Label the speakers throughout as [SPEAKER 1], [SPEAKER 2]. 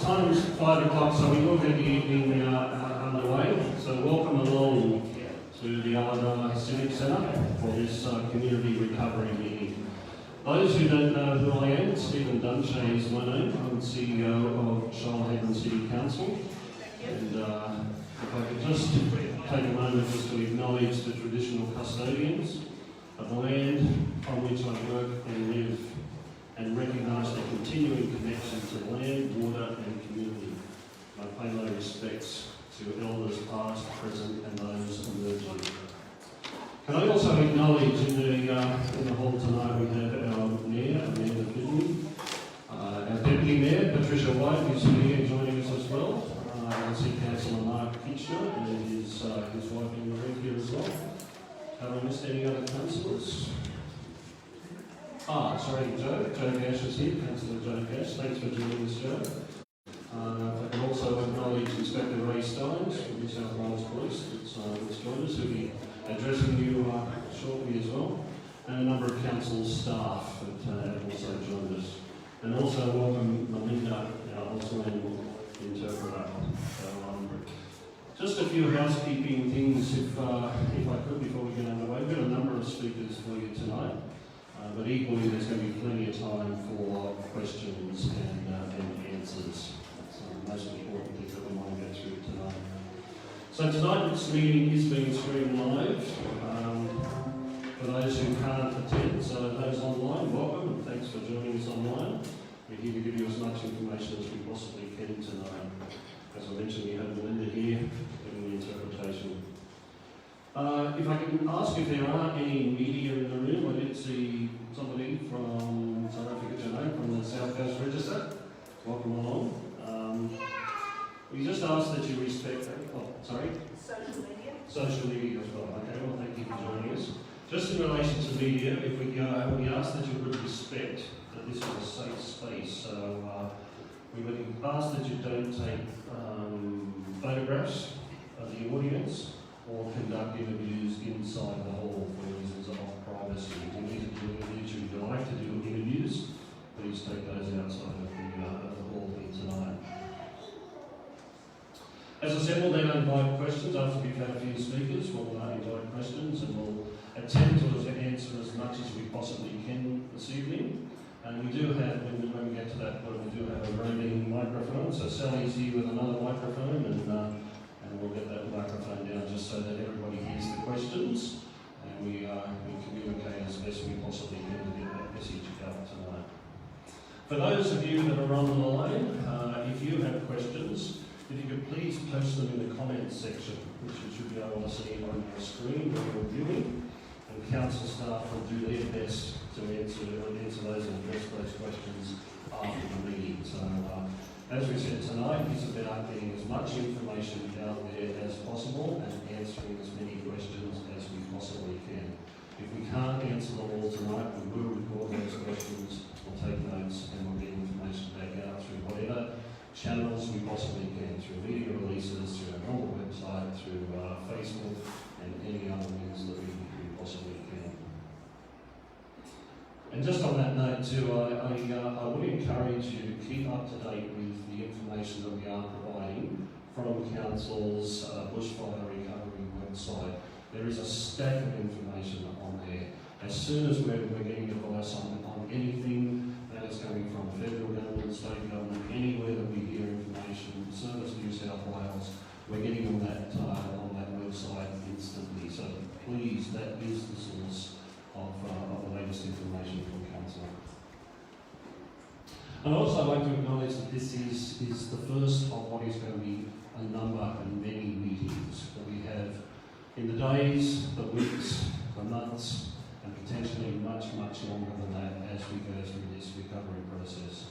[SPEAKER 1] time's 5 o'clock, so we will get the evening underway. So welcome along to the Ulladulla Civic Centre for this community recovery meeting. Those who don't know who I am, Stephen Dunshea is my name. I'm the CEO of Shoalhaven City Council. And if I could just take a moment just to acknowledge the traditional custodians of the land on which I work and live, and recognise the continuing connection to land, water and community. I pay my respects to elders past, present and those emerging. Can I also acknowledge in the hall tonight we have our Mayor, Amanda Fidley, our Deputy Mayor, Patricia White, who's here joining us as well, our City Councillor Mark Kitchener and his wife in the room here as well. Have I missed any other councillors? Sorry, Joe Gash is here, Councillor Joe Gash. Thanks for joining us, Joe. I can also acknowledge Inspector Ray Steins from New South Wales Police, that's joined us, who'll be addressing you shortly as well, and a number of council staff that have also joined us. And also welcome Melinda, our Auslan interpreter. So, just a few housekeeping things, if I could, before we get underway. We've got a number of speakers for you tonight. But equally, there's going to be plenty of time for questions and answers. That's the most important thing that we want to go through tonight. So tonight's meeting is being streamed live. For those who can't attend, so those online, welcome and thanks for joining us online. We're here to give you as much information as we possibly can tonight. As I mentioned, we have Melinda here doing the interpretation. If I can ask if there are any media in the room. I did see somebody from, sorry I forget your name, from the South Coast Register. Welcome along. We just ask that you respect, social media. Social media as well. Okay, well thank you for joining us. Just in relation to media, if we ask that you would respect that this is a safe space. So we would ask that you don't take photographs of the audience or conduct interviews inside the hall for reasons of privacy. If you need to do interviews, if you'd like to do interviews, please take those outside of the hall here tonight. As I said, we'll then invite questions after we've had a few speakers. We'll invite questions and we'll attempt to answer as much as we possibly can this evening. And we do have, when we get to that point, we do have a roving microphone. So Sally's here with another microphone and we'll get that microphone down just so that everybody hears the questions and we communicate as best we possibly can to get that message out tonight. For those of you that are online, if you have questions, if you could please post them in the comments section, which you should be able to see on your screen when you're viewing, and council staff will do their best to answer those and address those questions after the meeting. So, as we said tonight, it's about getting as much information out there as possible and answering as many questions as we possibly can. If we can't answer them all tonight, we will record those questions, we'll take notes and we'll get information back out through whatever channels we possibly can, through media releases, through our normal website, through Facebook and any other means that we possibly can. And just on that note too, I would encourage you to keep up to date with the information that we are providing from Council's Bushfire Recovery website. There is a stack of information on there. As soon as we're getting advice on anything that is coming from federal government, state government, anywhere that we hear information, Service New South Wales, we're getting on that website instantly. So please, that is the source of the latest information from Council. I'd also like to acknowledge that this is the first of what is going to be a number and many meetings that we have in the days, the weeks, the months, and potentially much, much longer than that as we go through this recovery process.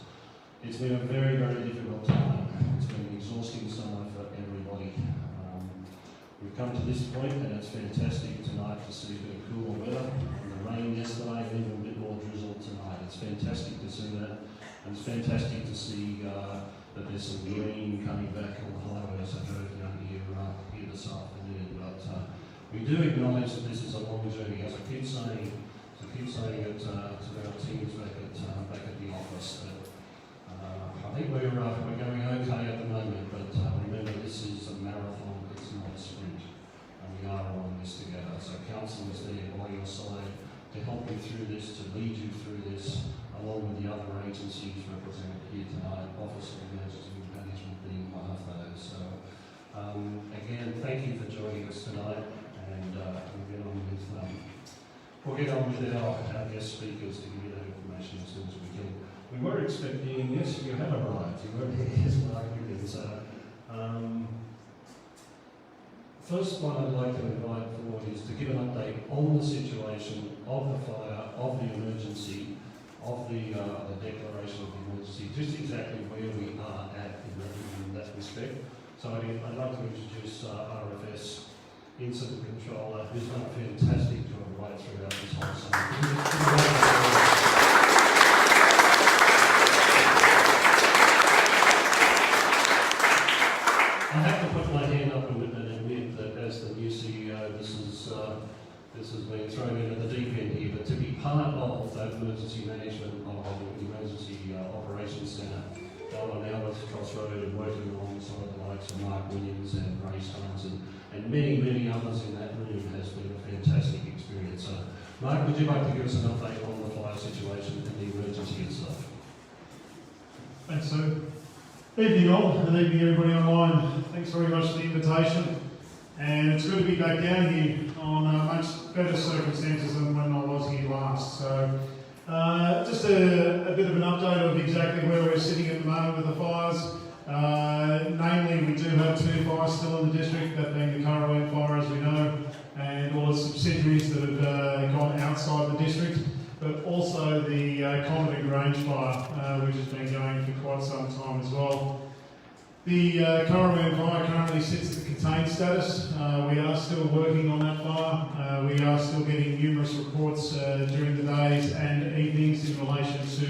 [SPEAKER 1] It's been a very, very difficult time. It's been an exhausting summer for everybody. We've come to this point and it's fantastic tonight to see a bit of cooler weather. The rain yesterday and even a bit more drizzle tonight. It's fantastic to see that. And it's fantastic to see that there's some green coming back on the highway as I drove down here this afternoon. But we do acknowledge that this is a long journey. As I keep saying it to our teams back at the office, that I think we're going okay at the moment, but remember this is a marathon, it's not a sprint, and we are all in this together. So council is there by your side to help you through this, to lead you through this, along with the other agencies represented here tonight, Office of Emergency Management being one of those. So again, thank you for joining us tonight, and we'll get on with our guest speakers to give you that information as soon as we can. We were expecting, yes, you have arrived. You were here, yes, Mark, you did. So, first one I'd like to invite forward is to give an update on the situation of the fire, of the emergency, of the declaration of the emergency, just exactly where we are at in that respect. So I'd like to introduce RFS Incident Controller, who's done a fantastic job right throughout this whole summer. I have to put my hand up and admit that as the new CEO, this has been thrown into the deep end here, but to be part of that emergency management of the Emergency Operations Centre, down now with Crossroad and working alongside the likes of Mark Williams and Ray Stones and many others in that room has been a fantastic experience. So, Mark, would you like to give us an update on the fire situation and the emergency itself?
[SPEAKER 2] Thanks, Sue. Evening all, and evening everybody online. Thanks very much for the invitation. And it's good to be back down here on much better circumstances than when I was here last. So just a bit of an update of exactly where we're sitting at the moment with the fires. Namely, we do have 2 fires still in the district, that being the Shoalhaven fire, as we know, and all the subsidiaries that have gone outside the district, but also the Common Grange fire, which has been going for quite some time as well. The Shoalhaven fire currently sits at the contained status. We are still working on that fire. We are still getting numerous reports during the days and evenings in relation to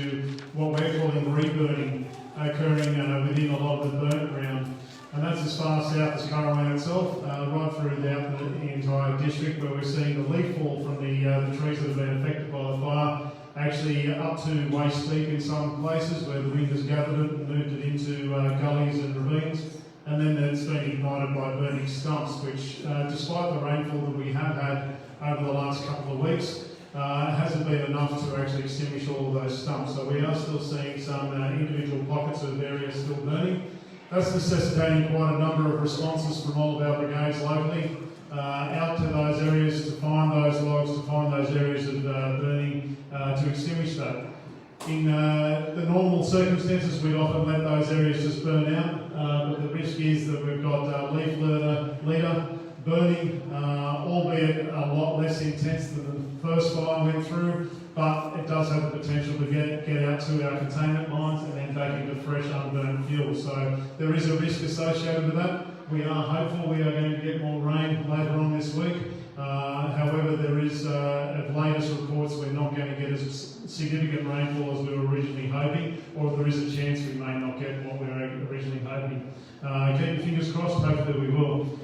[SPEAKER 2] what we're calling reburning occurring within a lot of the burnt ground. And that's as far south as Shoalhaven itself, right throughout the entire district, where we're seeing the leaf fall from the trees that have been affected by the fire, actually up to waist deep in some places where the wind has gathered it and moved it into gullies and ravines. And then it's been ignited by burning stumps, which, despite the rainfall that we have had over the last couple of weeks, hasn't been enough to actually extinguish all of those stumps. So we are still seeing some individual pockets of areas still burning. That's necessitating quite a number of responses from all of our brigades locally, out to those areas to find those logs, to find those areas of burning, to extinguish that. In the normal circumstances, we'd often let those areas just burn out, but the risk is that we've got leaf litter burning, albeit a lot less intense than the first fire went through, but it does have the potential to get out to our containment lines and then back into fresh unburned fuel. So there is a risk associated with that. We are hopeful we are going to get more rain later on this week. However, there is, at latest reports, we're not going to get as significant rainfall as we were originally hoping, or there is a chance we may not get what we were originally hoping. Keep your fingers crossed, hopefully we will.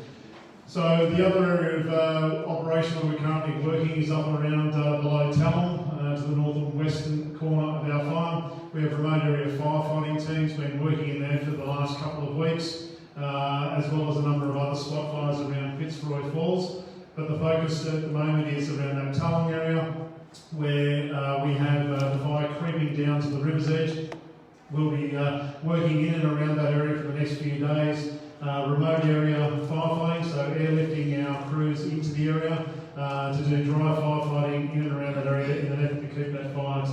[SPEAKER 2] So the other area of operation that we're currently working is up around below Talon, to the north and western corner of our farm. We have remote area firefighting teams been working in there for the last couple of weeks, as well as a number of other spot fires around Fitzroy Falls. But the focus at the moment is around that Talon area, where we have the fire creeping down to the river's edge. We'll be working in and around that area for the next few days. Remote area firefighting, so airlifting our crews into the area to do dry firefighting in and around that area in an effort to keep that fire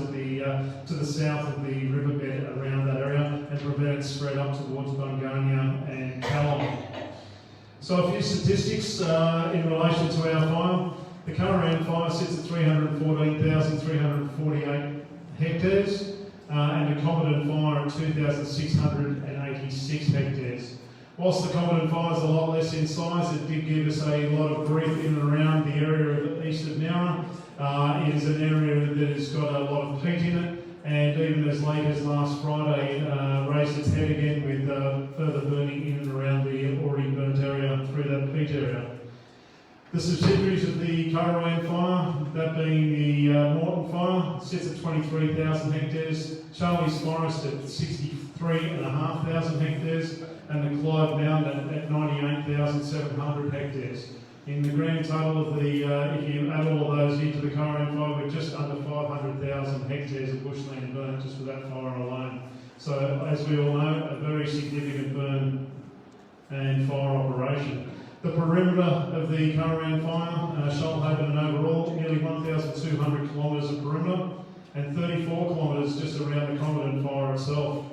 [SPEAKER 2] to the south of the riverbed around that area and prevent it spread up towards Bungonia and Callum. So a few statistics in relation to our fire. The Shoalhaven fire sits at 314,348 hectares and the Common fire at 2,686 hectares. Whilst the Common fire is a lot less in size, it did give us a lot of grief in and around the area of east of Nowra. It is an area that has got a lot of peat in it, and even as late as last Friday, raised its head again with further burning in and around the already burnt area through that peat area. The subsidiaries of the Shoalhaven fire, that being the Morton fire, sits at 23,000 hectares, Charlie's Forest at 3,500 hectares, and the Clive Mountain at 98,700 hectares. In the grand total of the, if you add all of those into the current fire, we're just under 500,000 hectares of bushland burnt just for that fire alone. So, as we all know, a very significant burn and fire operation. The perimeter of the Curragh fire, Shoalhaven and overall, nearly 1,200 kilometres of perimeter and 34 kilometres just around the Commandant fire itself.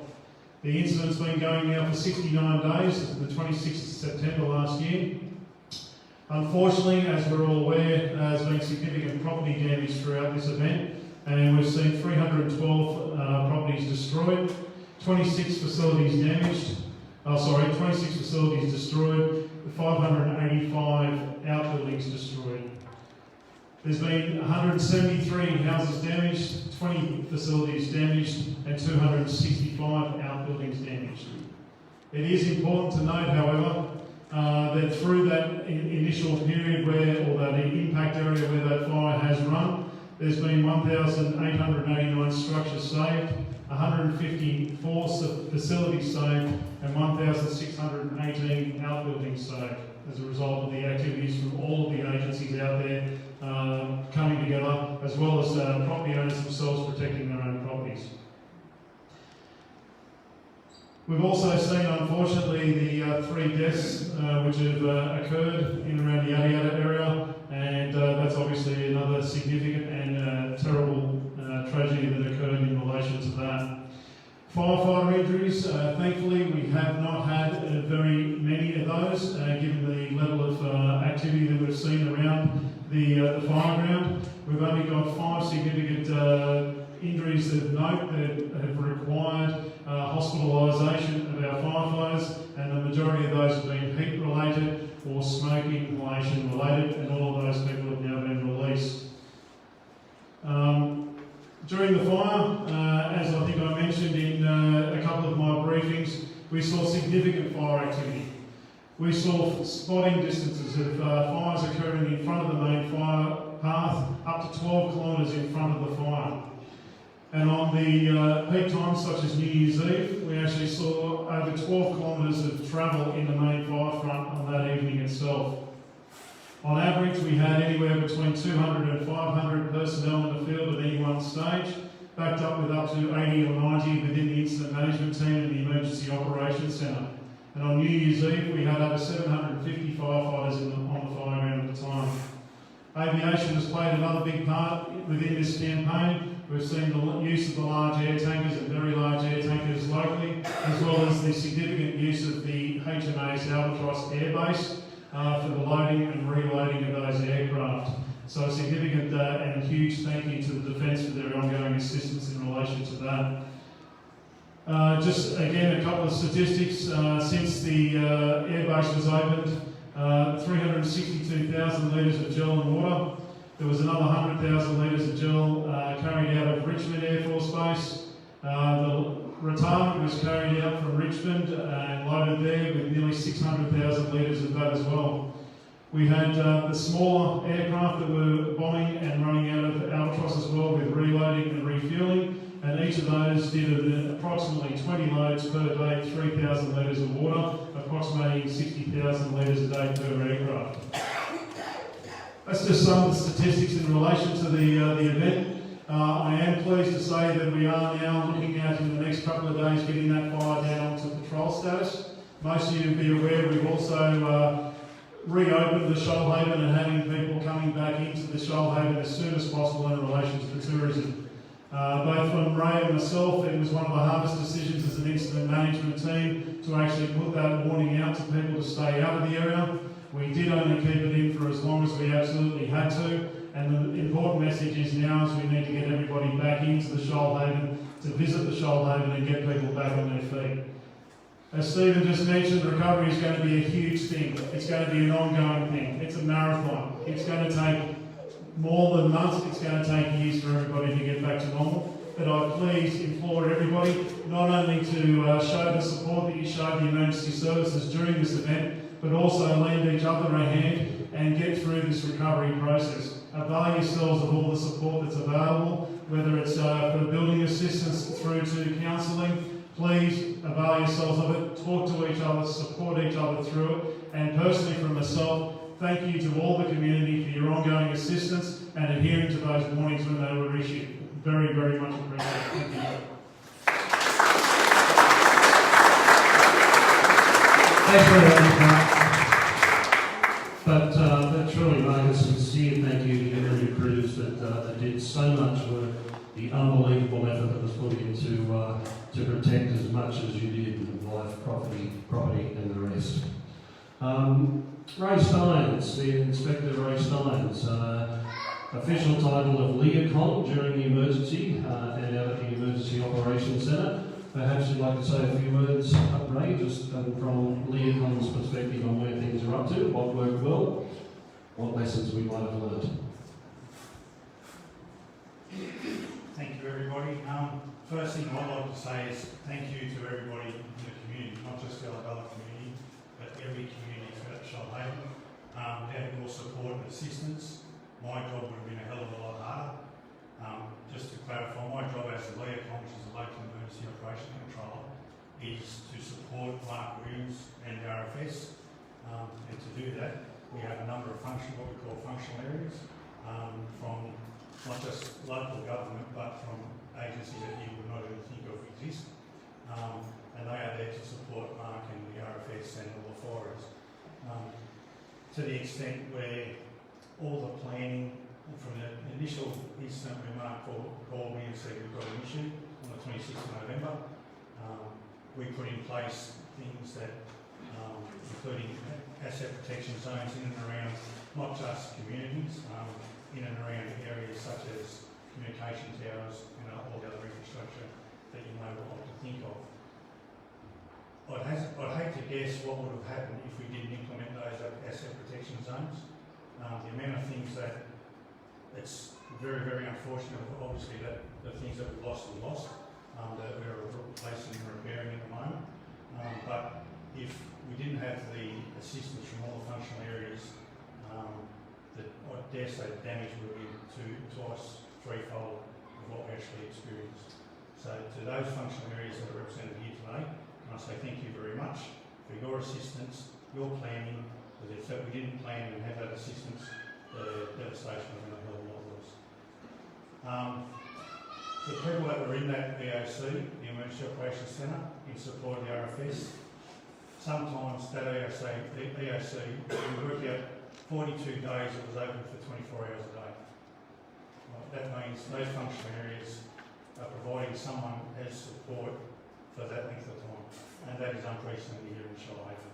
[SPEAKER 2] The incident's been going now for 69 days, the 26th of September last year. Unfortunately, as we're all aware, there's been significant property damage throughout this event, and we've seen 312 properties destroyed, 26 facilities damaged, 26 facilities destroyed, 585 outbuildings destroyed. There's been 173 houses damaged, 20 facilities damaged, and 265 outbuildings damaged. It is important to note, however, that through that initial period or that impact area where that fire has run, there's been 1,889 structures saved, 154 facilities saved, and 1,618 outbuildings saved as a result of the activities from all of the agencies out there coming together, as well as property owners themselves protecting their own properties. We've also seen, unfortunately, the 3 deaths which have occurred in and around the Yada Yada area, and that's obviously another significant and terrible tragedy that occurred in relation to that. Firefighter injuries, thankfully we have not had very many of those, given the level of activity that we've seen around the fireground. We've only got 5 significant injuries of note that have required hospitalisation of our firefighters, and the majority of those have been heat related or smoke inhalation related, and all of those people have now been released. During the fire, as I think I mentioned in a couple of my briefings, we saw significant fire activity. We saw spotting distances of fires occurring in front of the main fire path, up to 12 kilometres in front of the fire. And on the peak times, such as New Year's Eve, we actually saw over 12 kilometres of travel in the main fire front on that evening itself. On average, we had anywhere between 200 and 500 personnel in the field at any one stage, backed up with up to 80 or 90 within the incident management team and the emergency operations centre. And on New Year's Eve, we had over 750 firefighters on the fireground at the time. Aviation has played another big part within this campaign. We've seen the use of the large air tankers and very large air tankers locally, as well as the significant use of the HMAS Albatross Air Base for the loading and reloading of those aircraft. So a significant and huge thank you to the Defence for their ongoing assistance in relation to that. Just again, a couple of statistics. Since the air base was opened, 362,000 litres of gel and water. There was another 100,000 litres of gel carried out of Richmond Air Force Base. The retardant was carried out from Richmond and loaded there with nearly 600,000 litres of that as well. We had the smaller aircraft that were bombing and running out of Albatross as well, with reloading and refuelling, and each of those did approximately 20 loads per day, 3,000 litres of water, approximating 60,000 litres a day per aircraft. That's just some of the statistics in relation to the event. I am pleased to say that we are now looking at, in the next couple of days, getting that fire down to patrol status. Most of you will be aware we've also reopened the Shoalhaven and having people coming back into the Shoalhaven as soon as possible in relation to the tourism. Both from Ray and myself, it was one of the hardest decisions as an incident management team to actually put that warning out to people to stay out of the area. We did only keep it in for as long as we absolutely had to, and the important message is now is we need to get everybody back into the Shoalhaven, to visit the Shoalhaven and get people back on their feet. As Stephen just mentioned, recovery is going to be a huge thing. It's going to be an ongoing thing. It's a marathon. It's going to take more than months. It's going to take years for everybody to get back to normal. But I please implore everybody not only to show the support that you showed the emergency services during this event, but also lend each other a hand and get through this recovery process. Avail yourselves of all the support that's available, whether it's for building assistance through to counselling. please avail yourselves of it, talk to each other, support each other through it, and personally from myself, thank you to all the community for your ongoing assistance and adhering to those warnings when they were issued. Very, very much appreciated. Thank you.
[SPEAKER 1] Thanks very much, Mark. But truly, Mark, a sincere thank you to every crews that did so much work, the unbelievable effort that was put into to protect as much as you did with life, property and the rest. Ray Steins, the Inspector Ray Steins, official title of LEOCON during the emergency and out at the Emergency Operations Centre. Perhaps you'd like to say a few words, Ray, just from LEOCON's perspective on where things are up to, what worked well, what lessons we might have learned.
[SPEAKER 3] Thank you, everybody. First thing I'd like to say is thank you to everybody in the community, not just the Ulladulla community, but every community throughout Shoalhaven. Without your support and assistance, my job would have been a hell of a lot harder. Just to clarify, my job as the LEOCON, which is the Local Emergency Operation Controller, is to support Mark Williams and the RFS. And to do that, we have a number of what we call functional areas, from not just local government, but from agencies that you would not even think of exist. And they are there to support Mark and the RFS and all the forest. To the extent where all the planning, from the initial incident where Mark called me and said we've got an issue on the 26th of November, we put in place things that, including asset protection zones in and around not just communities, in and around areas such as communication towers and all the other infrastructure that you may want to think of. I'd hate to guess what would have happened if we didn't implement those asset protection zones. The amount of things that it's very, very unfortunate, obviously, that the things that we've lost, that we're replacing and repairing at the moment. But if we didn't have the assistance from all the functional areas, I dare say the damage would have been twice, threefold of what we actually experienced. So to those functional areas that are represented here today, I say thank you very much for your assistance, your planning, because if we didn't plan and have that assistance, the devastation would have been a hell of a lot worse. The people that were in that EOC, the Emergency Operations Centre, in support of the RFS, sometimes that EOC, we worked out 42 days it was open for 24 hours a day. Well, that means those functional areas are providing someone as support for that length of time, and that is unprecedented here in Shoalhaven.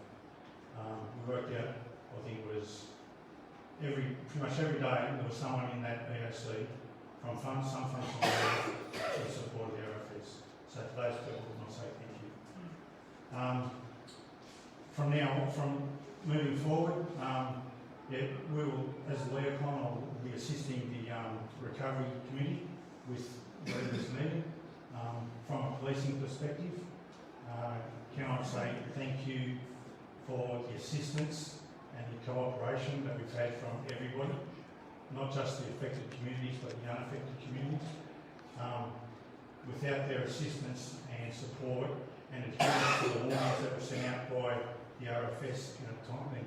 [SPEAKER 3] We worked out, I think it was pretty much every day there was someone in that EOC from some functional area to support the RFS. So to those people, I say thank you. From moving forward, we will, as the LEOCON, I'll be assisting the recovery committee with whatever is needed. From a policing perspective, can I say thank you for the assistance and the cooperation that we've had from everybody, not just the affected communities, but the unaffected communities. Without their assistance and support and adherence to the warnings that were sent out by the RFS in a timely,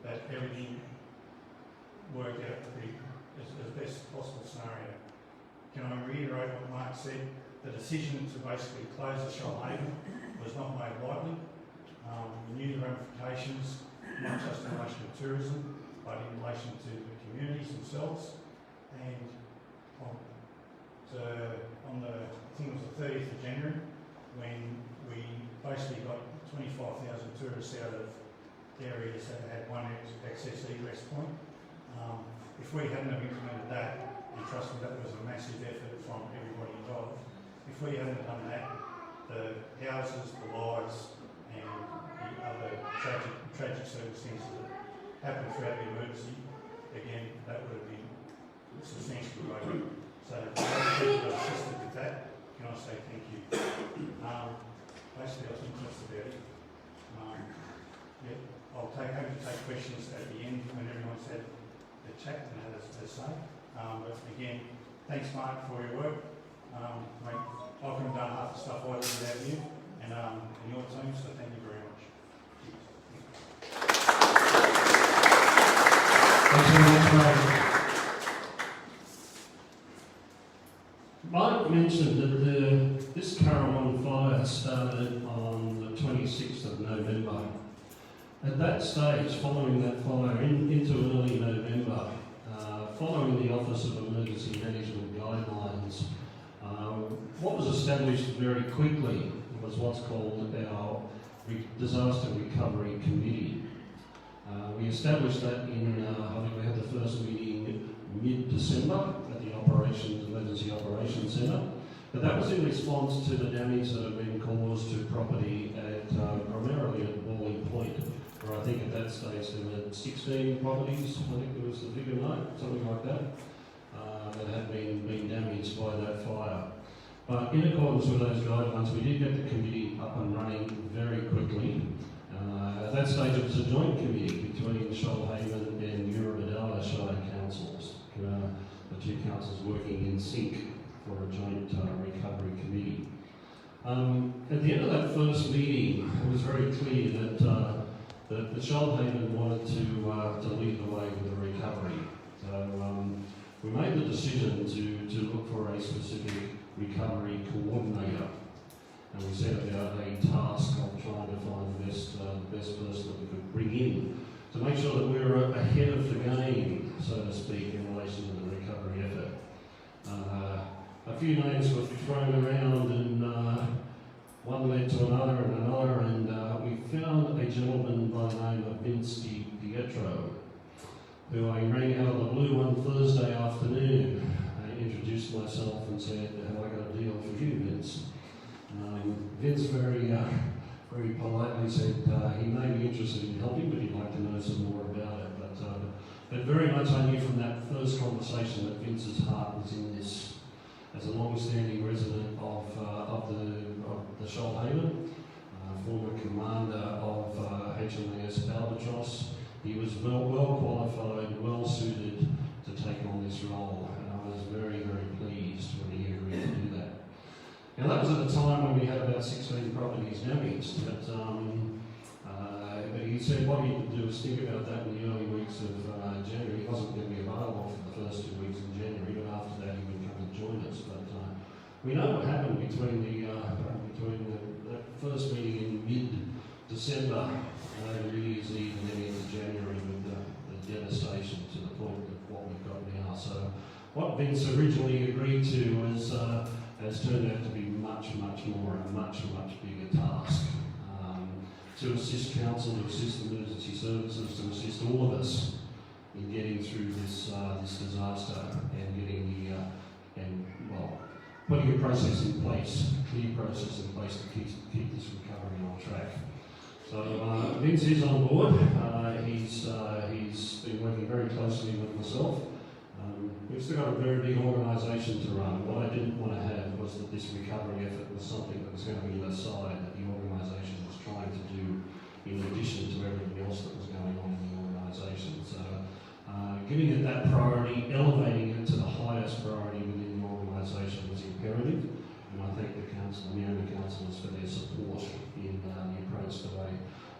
[SPEAKER 3] that everything worked out to be as best possible scenario. Can I reiterate what Mark said? The decision to basically close the Shoalhaven was not made lightly. We knew the ramifications, not just in relation to tourism, but in relation to the communities themselves. And on the, I think it was the 30th of January, when we basically got 25,000 tourists out of areas that had one access egress point. If we hadn't have implemented that, and trust me, that was a massive effort from everybody involved. If we hadn't done that, the houses, the lives, and the other tragic circumstances that happened throughout the emergency, again, that would have been substantially greater. So for those people that assisted with that, can I say thank you? Basically, I think that's about it. I'll happy to take questions at the end when everyone's had the chat and had to say. But again, thanks Mark for your work. Mate, I couldn't have done half the stuff I did without you and your team, so thank you very much.
[SPEAKER 1] Thanks very much, mate. Mike mentioned that this Currawong fire started on the 26th of November. At that stage, following that fire into early November, following the Office of Emergency Management guidelines, what was established very quickly was what's called our Disaster Recovery Committee. We established that in, I think we had the first meeting mid-December at the Emergency Operations Centre. But that was in response to the damage that had been caused to property at, primarily at Bawley Point, where I think at that stage there were 16 properties, I think there was the figure note, something like that, that had been damaged by that fire. But in accordance with those guidelines, we did get the committee up and running very quickly. At that stage it was a joint committee between Shoalhaven and Ulladulla Shire councils, the two councils working in sync for a joint recovery committee. At the end of that first meeting, it was very clear that Shoalhaven wanted to lead the way with the recovery. So we made the decision to look for a specific recovery coordinator, and we set about a task of trying to find the best person that we could bring in to make sure that we were ahead of the game, so to speak, in relation to the recovery effort. A few names were thrown around, and one led to another, and we found a gentleman by the name of Vince Di Pietro, who I rang out of the blue one Thursday afternoon. I introduced myself and said, "Have I got a deal for you, Vince?" Vince very politely said he may be interested in helping, but he'd like to know some more about it. But very much I knew from that first conversation that Vince's heart was in this. As a long-standing resident of the Shoalhaven, former commander of HMAS Albatross, he was well qualified, well suited to take on this role, and I was very, very pleased when he agreed to do that. Now that was at a time when we had about 16 properties damaged, but he said what he could do is think about that in the early weeks of January. He wasn't going to be available for the first 2 weeks in January, but after that he would come and join us. But we know what happened between that first meeting in mid-December, New Year's Eve, and then into January with the devastation to the point of what we've got now. So what Vince originally agreed to has turned out to be much more, a much bigger task. To assist council, to assist emergency services, to assist all of us in getting through this disaster and getting putting a process in place, a clear process in place to keep this recovery on track. So Vince is on board. He's been working very closely with myself. We've still got a very big organisation to run. What I didn't want to have was that this recovery effort was something that was going to be an aside that the organisation was trying to do in addition to everything else that was going on in the organisation. So giving it that priority, elevating it to the highest priority within the organisation was imperative, and I thank the council and the owner councillors for their support in the approach to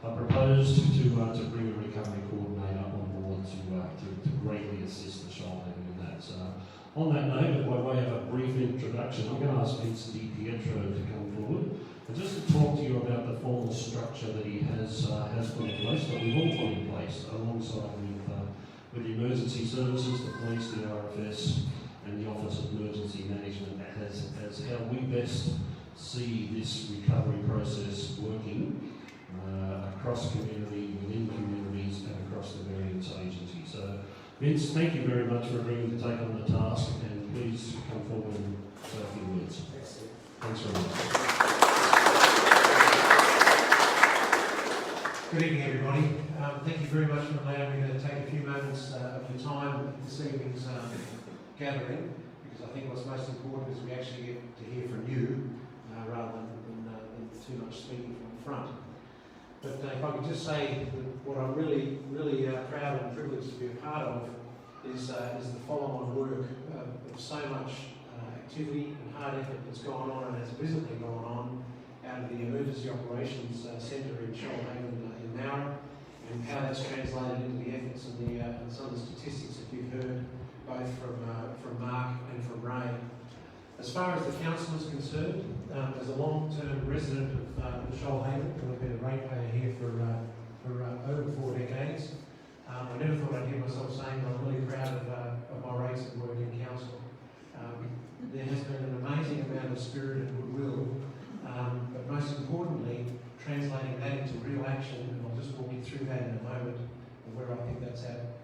[SPEAKER 1] I proposed to bring a recovery coordinator on board to greatly assist the Shoalhaven in that. So on that note, by way of a brief introduction, I'm going to ask Vince Di Pietro to come forward and just to talk to you about the formal structure that he has put in place, that we've all put in place alongside with the emergency services, the police, the RFS, and the Office of Emergency Management as how we best see this recovery process working across community, within communities, and across the various agencies. So, Vince, thank you very much for agreeing to take on the task, and please come forward and say a few words. Thanks very much.
[SPEAKER 4] Good evening, everybody. Thank you very much for allowing me to take a few moments of your time at this evening's gathering, because I think what's most important is we actually get to hear from you rather than too much speaking from the front. But if I could just say that what I'm really proud and privileged to be a part of is the follow-on work of so much activity and hard effort that's gone on and has recently gone on out of the Emergency Operations Centre in Shoalhaven in Nowra, and how that's translated into the efforts and some of the statistics that you've heard both from Mark and from Ray. As far as the council is concerned, as a long-term resident of Shoalhaven, and I've been a ratepayer here for over 4 decades, I never thought I'd hear myself saying that I'm really proud of my rates at work in council. There has been an amazing amount of spirit and goodwill, but most importantly, translating that into real action, and I'll just walk you through that in a moment, and where I think that's at.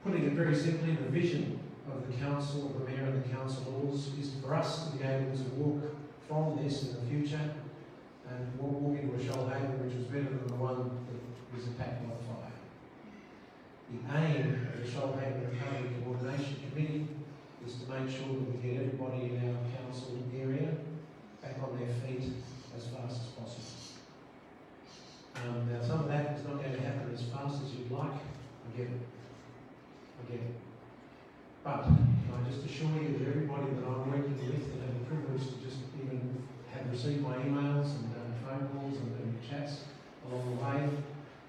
[SPEAKER 4] Putting it very simply, the vision of the council, the mayor and the councillors, is for us to be able to walk from this in the future and walk into a Shoalhaven which is better than the one that was attacked by fire. The aim of the Shoalhaven Recovery Coordination Committee is to make sure that we get everybody in our council area back on their feet as fast as possible. Now, some of that is not going to happen as fast as you'd like. I get it. But can I just assure you that everybody that I'm working with and have the privilege to just even have received my emails and phone calls and chats along the way,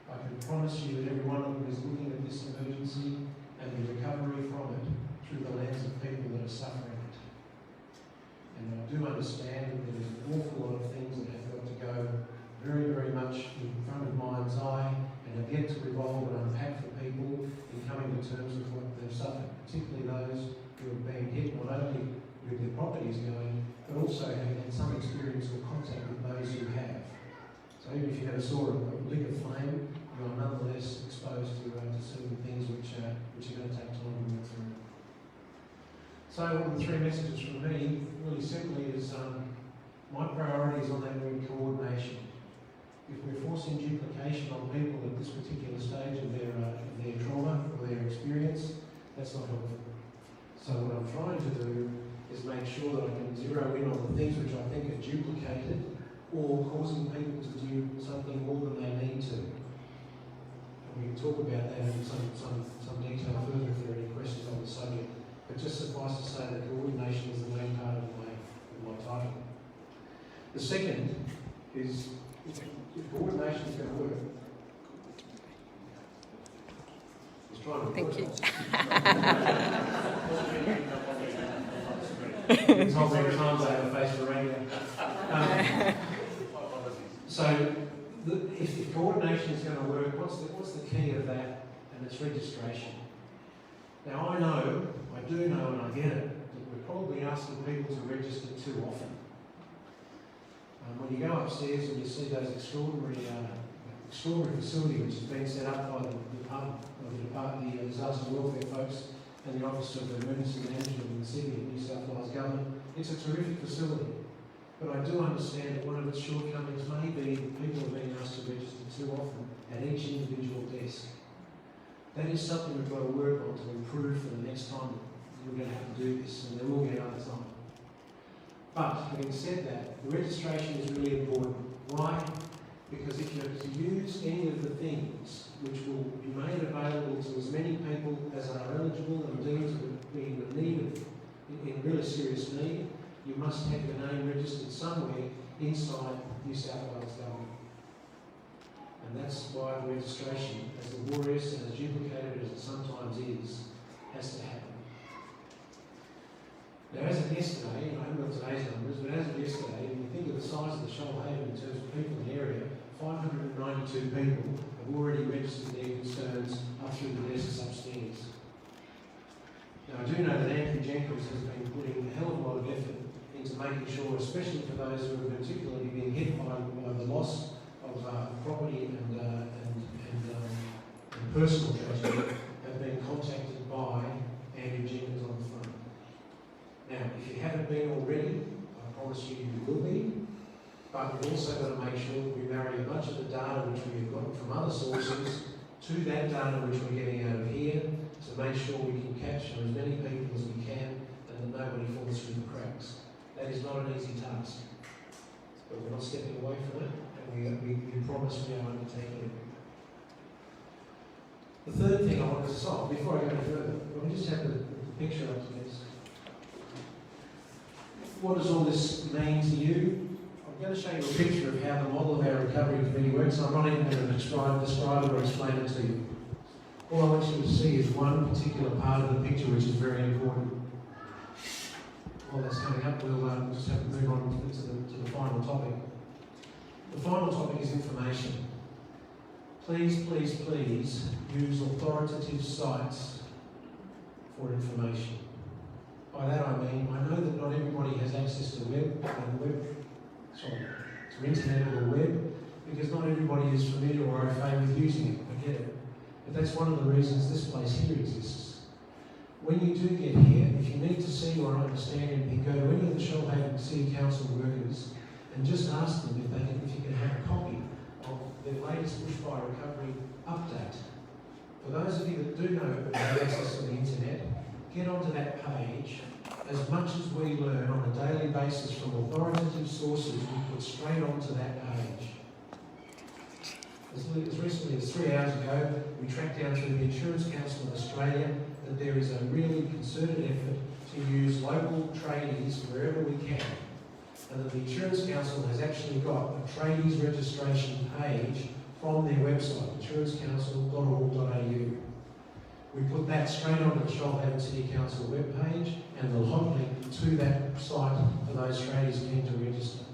[SPEAKER 4] I can promise you that every one of them is looking at this emergency and the recovery from it through the lens of people that are suffering it. And I do understand that there's an awful lot of things that have got to go very, very much in front of mind's eye and have yet to evolve and unpack for people in coming to terms with what they've suffered, particularly those who have been hit not only with their properties going, but also having had some experience or contact with those who have. So even if you never saw a lick of flame, you are nonetheless exposed to certain things which are going to take time to work through. So one of the 3 messages from me, really simply, is my priority is on that word coordination. If we're forcing duplication on people at this particular stage of their trauma or their experience, that's not helpful. So what I'm trying to do is make sure that I can zero in on the things which I think are duplicated or causing people to do something more than they need to. And we can talk about that in some detail further if there are any questions on the subject. But just suffice to say that coordination is the main part of my title. The second is, if coordination is going to work, just trying to
[SPEAKER 5] Thank you.
[SPEAKER 4] It's not many times I have a face for radio. So, if coordination is going to work, what's the key of that? And it's registration. Now I do know and I get it, that we're probably asking people to register too often. When you go upstairs and you see those extraordinary facility which has been set up by the disaster welfare folks and the Office of Emergency Management in the City of New South Wales Government, it's a terrific facility. But I do understand that one of its shortcomings may be that people are being asked to register too often at each individual desk. That is something we've got to work on to improve for the next time we're going to have to do this, and there will be other time. But having said that, the registration is really important. Why? Because if you're to use any of the things which will be made available to as many people as are eligible and deemed to be in really serious need, you must have your name registered somewhere inside New South Wales Government. And that's why the registration, as laborious and as duplicated as it sometimes is, has to happen. Now, as of yesterday, and I haven't got today's numbers, but as of yesterday, when you think of the size of the Shoalhaven in terms of people in the area, 592 people have already registered their concerns up through the desks upstairs. Now, I do know that Andrew Jenkins has been putting a hell of a lot of effort into making sure, especially for those who are particularly being hit by the loss of property and personal tragedy, have been contacted by Andrew Jenkins on the phone. Now, if you haven't been already, I promise you will be, but we've also got to make sure that we marry a bunch of the data which we have gotten from other sources to that data which we're getting out of here to make sure we can capture as many people as we can and that nobody falls through the cracks. That is not an easy task, but we're not stepping away from it, and we promise we are undertaking it. The third thing I want to solve, before I go any further, let me just have the picture up to this. what does all this mean to you? I'm going to show you a picture of how the model of our recovery committee works. I'm not even going to describe it or explain it to you. All I want you to see is one particular part of the picture which is very important. While that's coming up, we'll just have to move on to the final topic. The final topic is information. Please, please, please use authoritative sites for information. By that I mean, I know that not everybody has access to the internet or the web, because not everybody is familiar or au fait with using it. I get it. But that's one of the reasons this place here exists. When you do get here, if you need to see or understand anything, go to any of the Shoalhaven City Council workers and just ask them if you can have a copy of their latest bushfire recovery update. For those of you that do know about access to the internet, get onto that page. As much as we learn on a daily basis from authoritative sources, we put straight onto that page. As recently as 3 hours ago, we tracked down through the Insurance Council of Australia that there is a really concerted effort to use local tradies wherever we can. And that the Insurance Council has actually got a tradies registration page from their website, insurancecouncil.org.au. We put that straight onto the Shoalhaven City Council webpage and the hot link to that site for those tradies keen to register.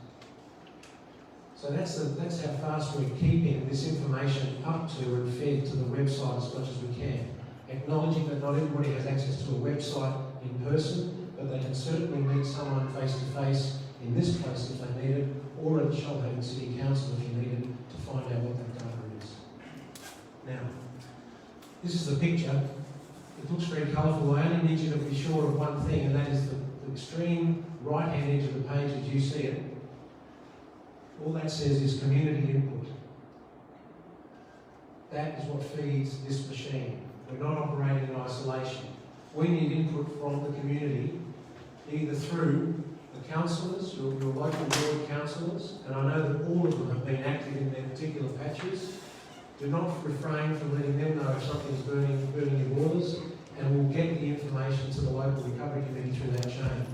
[SPEAKER 4] So that's how fast we're keeping this information up to and fed to the website as much as we can. Acknowledging that not everybody has access to a website in person, but they can certainly meet someone face to face in this place if they need it, or at the Shoalhaven City Council if you need it, to find out what that data is. Now, this is the picture. It looks very colourful. I only need you to be sure of one thing, and that is the extreme right-hand edge of the page as you see it. All that says is community input. That is what feeds this machine. We're not operating in isolation. We need input from the community, either through the councillors, your local ward councillors, and I know that all of them have been active in their particular patches. Do not refrain from letting them know if something's burning your borders, and we'll get the information to the local recovery committee through that chain.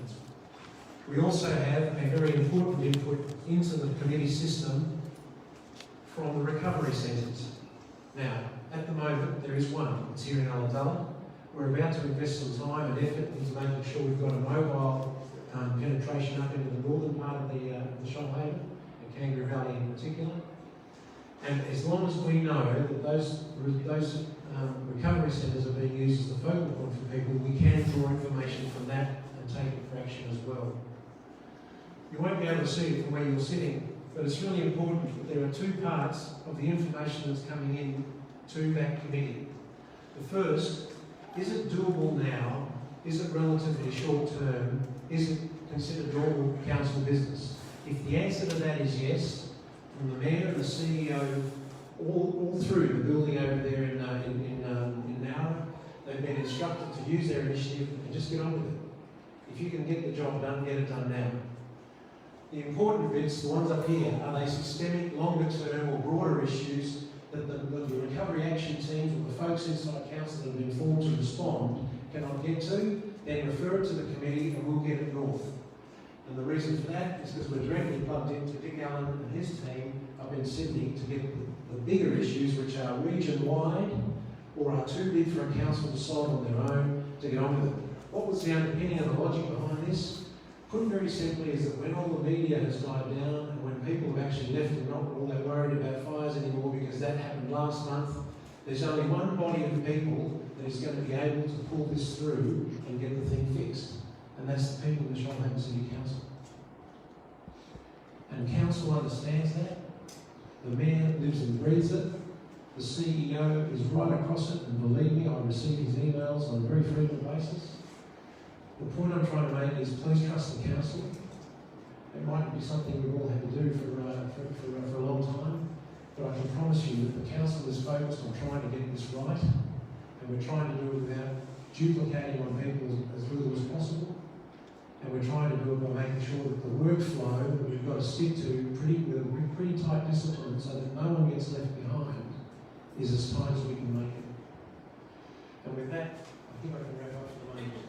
[SPEAKER 4] We also have a very important input into the committee system from the recovery centres. Now, at the moment, there is one. It's here in Ulladulla. We're about to invest some time and effort into making sure we've got a mobile penetration up into the northern part of the Shoalhaven, and Kangaroo Valley in particular. And as long as we know that those recovery centres are being used as the focal point for people, we can draw information from that and take it for action as well. You won't be able to see it from where you're sitting, but it's really important that there are two parts of the information that's coming in to that committee. The first, is it doable now? Is it relatively short term? Is it considered normal council business? If the answer to that is yes, from the Mayor and the CEO all through the building over there in Nowra, they've been instructed to use their initiative and just get on with it. If you can get the job done, get it done now. The important bits, the ones up here, are they systemic, longer term or broader issues that the recovery action teams or the folks inside council that have been formed to respond cannot get to, then refer it to the committee and we'll get it north. And the reason for that is because we're directly plugged into Dick Allen and his team up in Sydney to get the bigger issues which are region-wide or are too big for a council to solve on their own to get on with it. What was the underpinning and the logic behind this? Put very simply is that when all the media has died down and when people have actually left and not all that worried about fires anymore because that happened last month, there's only one body of people that is going to be able to pull this through and get the thing fixed. And that's the people in the Shoalhaven City Council. And council understands that. The Mayor lives and breathes it. The CEO is right across it, and believe me, I receive his emails on a very frequent basis. The point I'm trying to make is please trust the council. It might be something we've all had to do for a long time, but I can promise you that the council is focused on trying to get this right, and we're trying to do it without duplicating on people as little as possible. And we're trying to do it by making sure that the workflow that we've got to stick to with a pretty tight discipline so that no one gets left behind is as tight as we can make it. And with that, I think I can wrap up for the moment.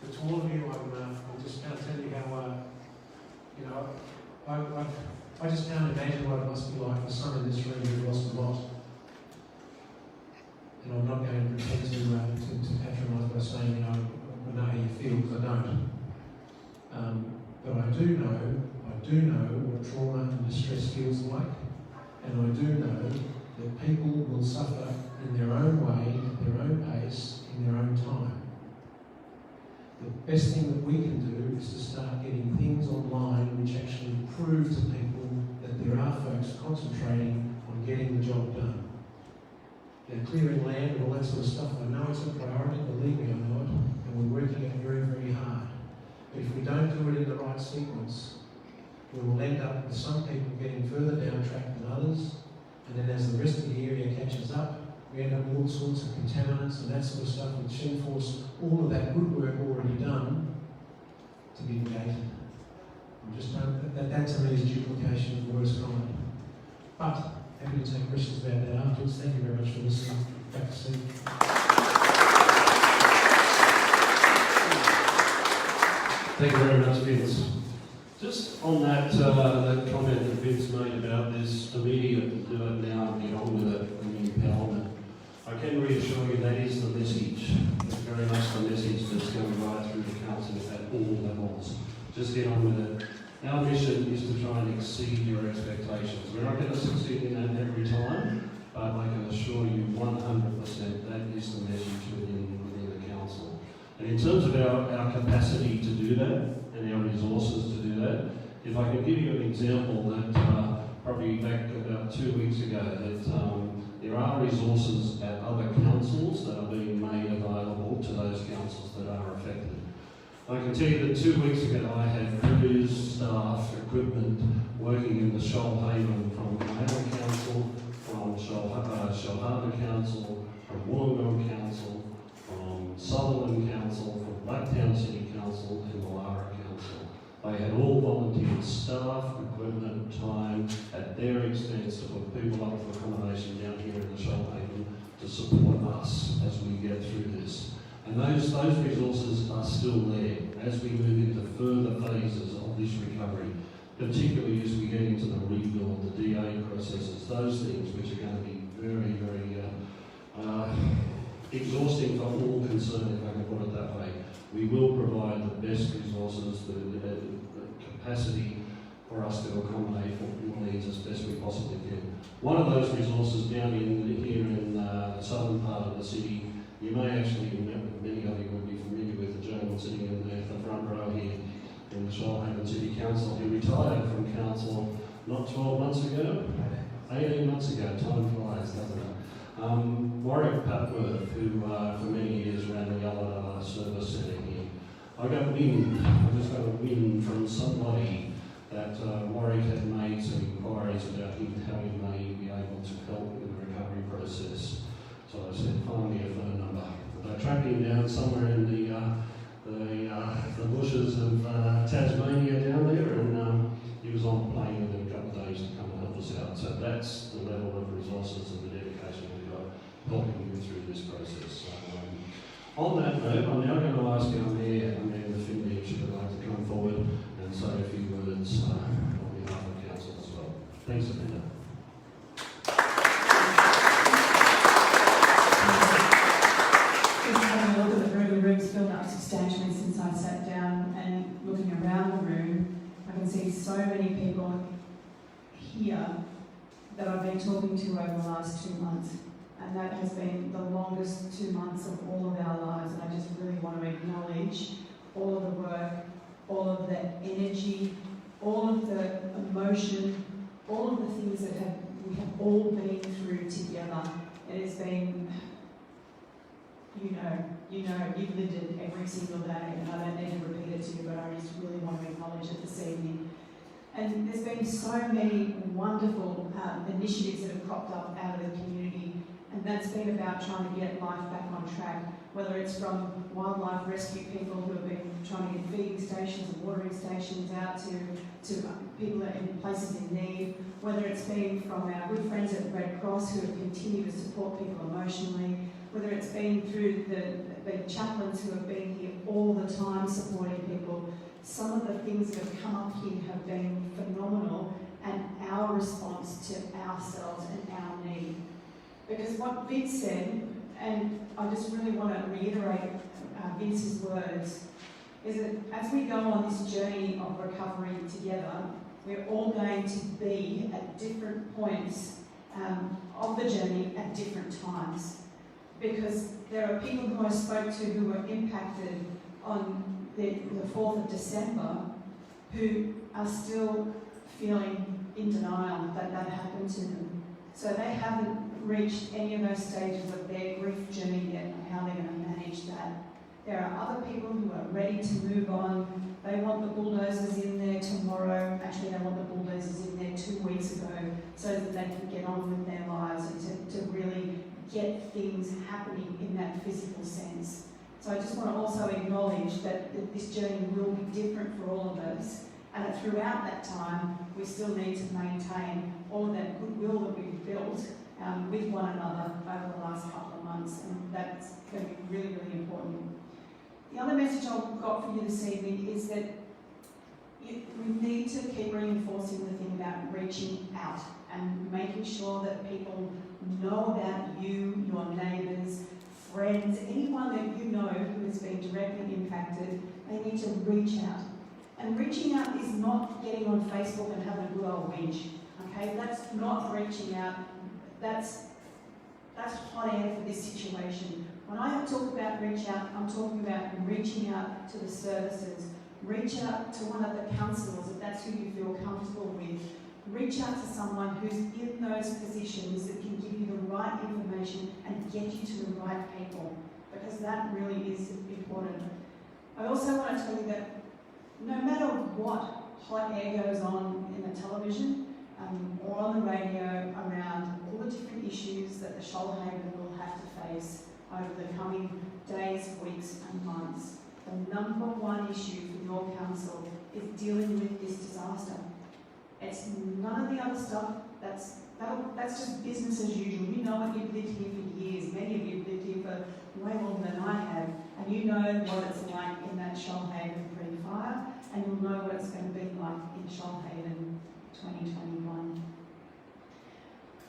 [SPEAKER 4] But to all of you, I just can't tell you how, you know, I just can't imagine what it must be like for some in this room who lost a lot. And I'm not going to pretend to patronise by saying, you know, I know how you feel, because I don't. But I do know what trauma and distress feels like, and I do know that people will suffer in their own way, at their own pace, in their own time. The best thing that we can do is to start getting things online which actually prove to people that there are folks concentrating on getting the job done. They're clearing land and all that sort of stuff. I know it's a priority, believe me, I know it, and we're working it very, very hard. But if we don't do it in the right sequence, we will end up with some people getting further down track than others, and then as the rest of the area catches up, we end up with all sorts of contaminants and that sort of stuff, which enforce all of that good work already done to be negated. That to me is duplication of the worst kind. But happy to take questions about that afterwards. Thank you very much for listening. Back to Steve.
[SPEAKER 1] Thank you very much, Vince. Just on that comment that Vince made about this immediate do it now and get on with it when you empowerment, I can reassure you that is the message. It's very much the message that's going right through the council at all levels. Just get on with it. Our mission is to try and exceed your expectations. We're not going to succeed in that every time, but I can assure you 100% that is the message within the council. And in terms of our capacity to do that and our resources to do that, if I can give you an example that probably back about 2 weeks ago, that there are resources at other councils that are being made available to those councils that are affected. I can tell you that 2 weeks ago I had crews, staff, equipment working in the Shoalhaven from my own council, from Shoalhaven Council, from Wollongong Council, from Sutherland Council, from Blacktown City Council and Woollahra Council. They had all volunteered staff, equipment, time at their expense to put people up for accommodation down here in the Shoalhaven to support us as we get through this. And those resources are still there as we move into further phases of this recovery, particularly as we get into the rebuild, the DA processes, those things which are going to be very, very exhausting for all concerned, if I can put it that way. We will provide the best resources, the capacity for us to accommodate what needs as best we possibly can. One of those resources down here in the southern part of the city, you may actually remember, many of you will be familiar with the gentleman sitting in the front row here in the Shoalhaven City Council. He retired from council not 12 months ago, 18 months ago. Time flies, doesn't it? Warwick Papworth, who for many years ran the Ulladulla Civic Centre here. I just got a wind from somebody that Warwick had made some inquiries about how he may be able to help in the recovery process. So I said, find me a phone number. But I tracked him down somewhere in the bushes of Tasmania down there, and he was on a plane within a couple of days to come and help us out. So that's the level of resources and the dedication we've got helping you through this process. So, on that note, I'm now going to ask our Mayor, Amanda Finley, if she would like to come forward and say a few words on behalf of Council as well. Thanks, Amanda.
[SPEAKER 5] Filled up substantially since I sat down, and looking around the room, I can see so many people here that I've been talking to over the last 2 months, and that has been the longest 2 months of all of our lives. And I just really want to acknowledge all of the work, all of the energy, all of the emotion, all of the things that we have all been through together. It has been, you've lived it every single day, and I don't need to repeat it to you, but I just really want to acknowledge it this evening. And there's been so many wonderful initiatives that have cropped up out of the community, and that's been about trying to get life back on track, whether it's from wildlife rescue people who have been trying to get feeding stations and watering stations out to people that are in places in need, whether it's been from our good friends at Red Cross who have continued to support people emotionally, whether it's been through the been chaplains who have been here all the time supporting people. Some of the things that have come up here have been phenomenal, and our response to ourselves and our need. Because what Vince said, and I just really want to reiterate Vince's words, is that as we go on this journey of recovery together, we're all going to be at different points of the journey at different times. Because there are people who I spoke to who were impacted on the 4th of December who are still feeling in denial that that happened to them. So they haven't reached any of those stages of their grief journey yet and how they're going to manage that. There are other people who are ready to move on. They want the bulldozers in there tomorrow. Actually, they want the bulldozers in there 2 weeks ago so that they can get on with their lives and to really get things happening in that physical sense. So I just want to also acknowledge that this journey will be different for all of us, and that throughout that time we still need to maintain all of that goodwill that we've built with one another over the last couple of months, and that's going to be really, really important. The other message I've got for you this evening is that we need to keep reinforcing the thing about reaching out and making sure that people know about you, your neighbours, friends, anyone that you know who has been directly impacted. They need to reach out. And reaching out is not getting on Facebook and having a good old whinge. Okay, that's not reaching out. That's hot air for this situation. When I talk about reach out, I'm talking about reaching out to the services. Reach out to one of the counsellors if that's who you feel comfortable with. Reach out to someone who's in those positions that can give you the right information and get you to the right people, because that really is important. I also want to tell you that no matter what hot air goes on in the television or on the radio around all the different issues that the Shoalhaven will have to face over the coming days, weeks and months, the number one issue for your council is dealing with this disaster. It's none of the other stuff. That's just business as usual. You know it. You've lived here for years. Many of you have lived here for way longer than I have, and you know what it's like in that Shoalhaven pre-fire, and you'll know what it's going to be like in Shoalhaven 2021.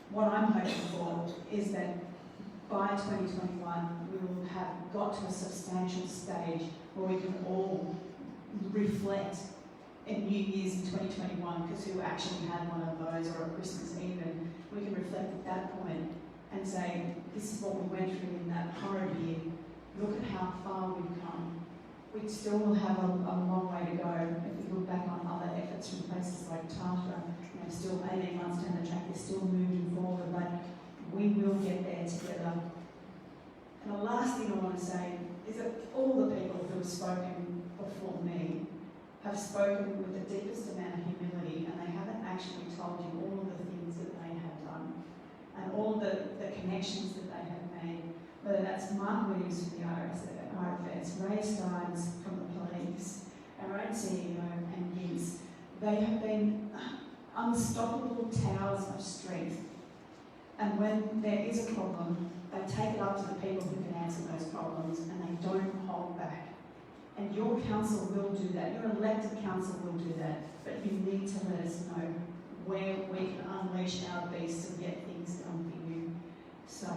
[SPEAKER 5] What I'm hoping for is that by 2021 we will have got to a substantial stage where we can all reflect in New Year's in 2021, because who actually had one of those, or a Christmas even, we can reflect at that point and say, this is what we went through in that horrid year. Look at how far we've come. We still will have a long way to go if we look back on other efforts from places like Tatra. Still 18 months down the track, they're still moving forward, but we will get there together. And the last thing I want to say is that all the people who have spoken before me have spoken with the deepest amount of humility, and they haven't actually told you all of the things that they have done and all the connections that they have made, whether that's Mark Williams from the RFS, Ray Steins from the police, our own CEO and Vince. They have been unstoppable towers of strength, and when there is a problem, they take it up to the people who can answer those problems, and they don't hold back. And your council will do that, your elected council will do that, but you need to let us know where we can unleash our beasts and get things done for you. So,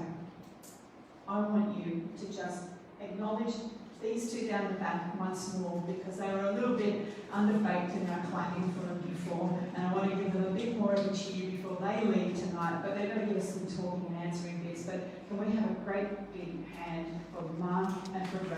[SPEAKER 5] I want you to just acknowledge these two down the back once more, because they were a little bit underbaked in our clapping for them before, and I want to give them a bit more of a cheer before they leave tonight, but they're going to give us some talking and answering bits. But can we have a great big hand for Mark and for Ray?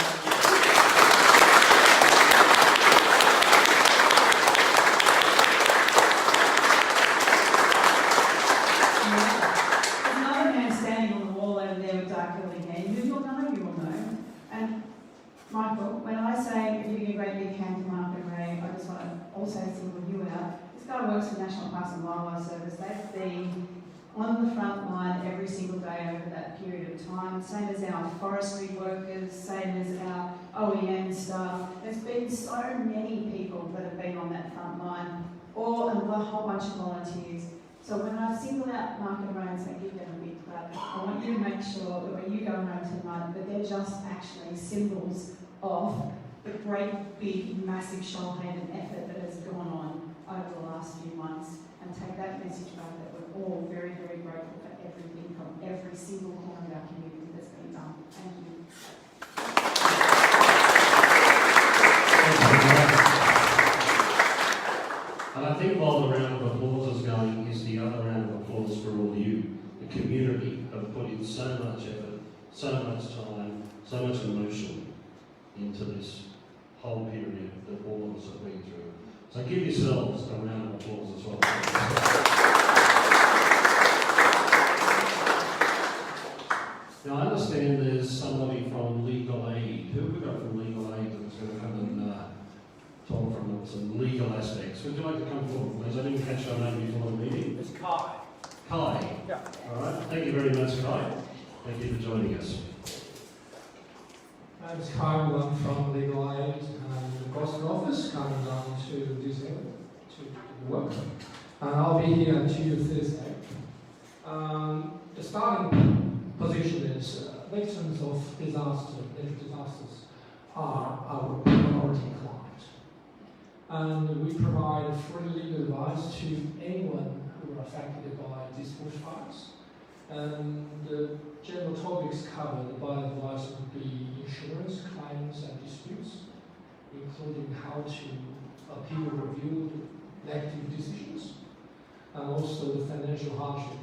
[SPEAKER 5] Michael, when I say giving a great big hand to Mark and Ray, I just want to also single you out. This guy works for National Parks and Wildlife Service. They've been on the front line every single day over that period of time, same as our forestry workers, same as our OEM staff. There's been so many people that have been on that front line, and a whole bunch of volunteers. So when I single out Market Roads, I give them a big clap. I want you to make sure that when you go home tonight, that they're just actually symbols of the great, big, massive Shoalhaven effort that has gone on over the last few months, and take that message back that we're all very, very grateful for everything from every single corner of our community that's been done. Thank you.
[SPEAKER 1] And I think while the round of applause is going, is the other round of applause for all you. The community have put in so much effort, so much time, so much emotion into this whole period that all of us have been through. So give yourselves a round of applause as well. Now I understand there's somebody from Legal Aid. Who have we got from Legal Aid that's going to come and talk from some legal aspects? Would you like to come forward, please? I didn't catch your name before the meeting.
[SPEAKER 6] It's Kai.
[SPEAKER 1] Kai.
[SPEAKER 6] Yeah.
[SPEAKER 1] All right. Thank you very much, Kai. Thank you for joining us.
[SPEAKER 6] My name is Kai. I'm from Legal Aid, the Gloucester office, coming down to New Zealand to work. And I'll be here until Thursday. The starting position is victims of natural disasters are our priority client. And we provide free legal advice to anyone who are affected by these bushfires. And the general topics covered by the advice would be insurance claims and disputes, including how to appeal review negative decisions, and also the financial hardship.